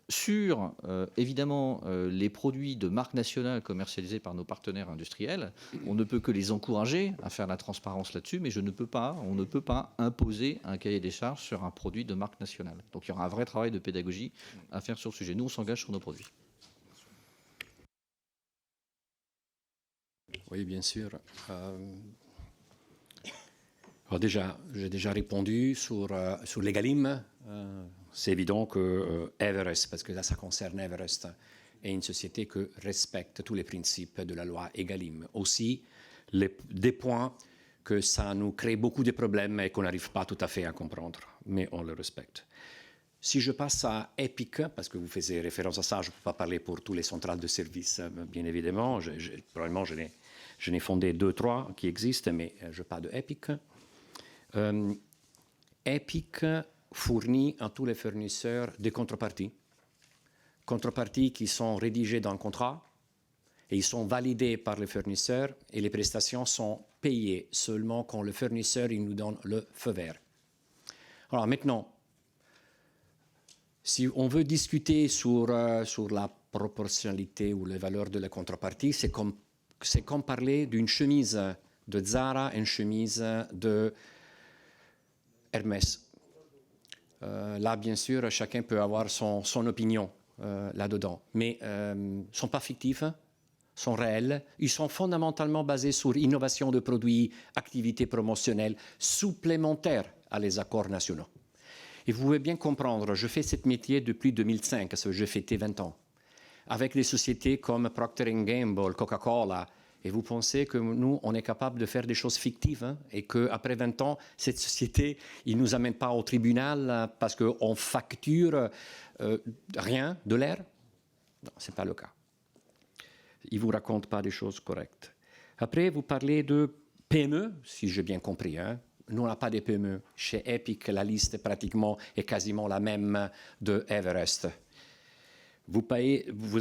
Sur évidemment les produits de marque nationale commercialisés par nos partenaires industriels, on ne peut que les encourager à faire la transparence là-dessus, mais on ne peut pas imposer un cahier des charges sur un produit de marque nationale. Donc il y aura un vrai travail de pédagogie à faire sur le sujet. Nous, on s'engage sur nos produits. Oui, bien sûr. Alors déjà, j'ai déjà répondu sur l'Egalim. C'est évident que Everest, parce que là, ça concerne Everest, est une société qui respecte tous les principes de la loi Egalim. Aussi, des points que ça nous crée beaucoup de problèmes et qu'on n'arrive pas tout à fait à comprendre, mais on le respecte. Si je passe à EPIC, parce que vous faisiez référence à ça, je ne peux pas parler pour tous les centrales de services, bien évidemment. Probablement, je n'ai fondé 2-3 qui existent, mais je parle de EPIC. EPIC fournit à tous les fournisseurs des contreparties qui sont rédigées dans le contrat et ils sont validés par le fournisseur et les prestations sont payées seulement quand le fournisseur il nous donne le feu vert. Alors maintenant, si on veut discuter sur la proportionnalité ou les valeurs de la contrepartie, c'est comme parler d'une chemise de Zara et une chemise de Hermès. Là, bien sûr, chacun peut avoir son opinion là-dedans, mais ne sont pas fictifs, sont réels. Ils sont fondamentalement basés sur innovation de produits, activités promotionnelles supplémentaires à les accords nationaux. Et vous pouvez bien comprendre, je fais ce métier depuis 2005, parce que j'ai fêté 20 ans, avec des sociétés comme Procter & Gamble, Coca-Cola Et vous pensez que nous, on est capable de faire des choses fictives, hein, et qu'après 20 ans, cette société, il ne nous amène pas au tribunal parce qu'on facture rien de l'air? Non, ce n'est pas le cas. Il ne vous raconte pas des choses correctes. Après, vous parlez de PME, si j'ai bien compris. Hein. Nous, on n'a pas de PME. Chez Epic, la liste pratiquement est quasiment la même de Everest. Vous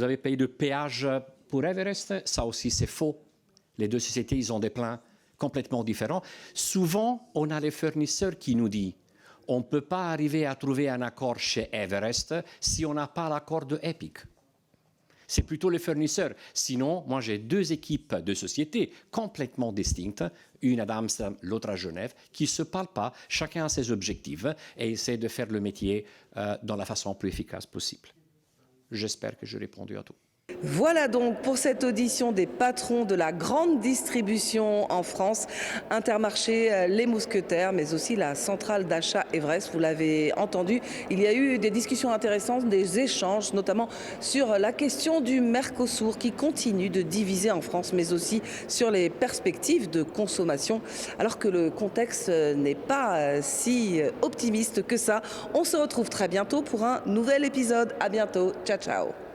avez payé de péage pour Everest, ça aussi c'est faux. Les deux sociétés, ils ont des plans complètement différents. Souvent, on a les fournisseurs qui nous disent on ne peut pas arriver à trouver un accord chez Everest si on n'a pas l'accord de Epic. C'est plutôt les fournisseurs. Sinon, moi j'ai deux équipes de sociétés complètement distinctes, une à Amsterdam, l'autre à Genève, qui ne se parlent pas, chacun a ses objectifs et essaie de faire le métier dans la façon la plus efficace possible. J'espère que j'ai répondu à tout. Voilà donc pour cette audition des patrons de la grande distribution en France, Intermarché, les Mousquetaires, mais aussi la centrale d'achat Everest. Vous l'avez entendu, il y a eu des discussions intéressantes, des échanges, notamment sur la question du Mercosur qui continue de diviser en France, mais aussi sur les perspectives de consommation, alors que le contexte n'est pas si optimiste que ça. On se retrouve très bientôt pour un nouvel épisode. À bientôt. Ciao, ciao.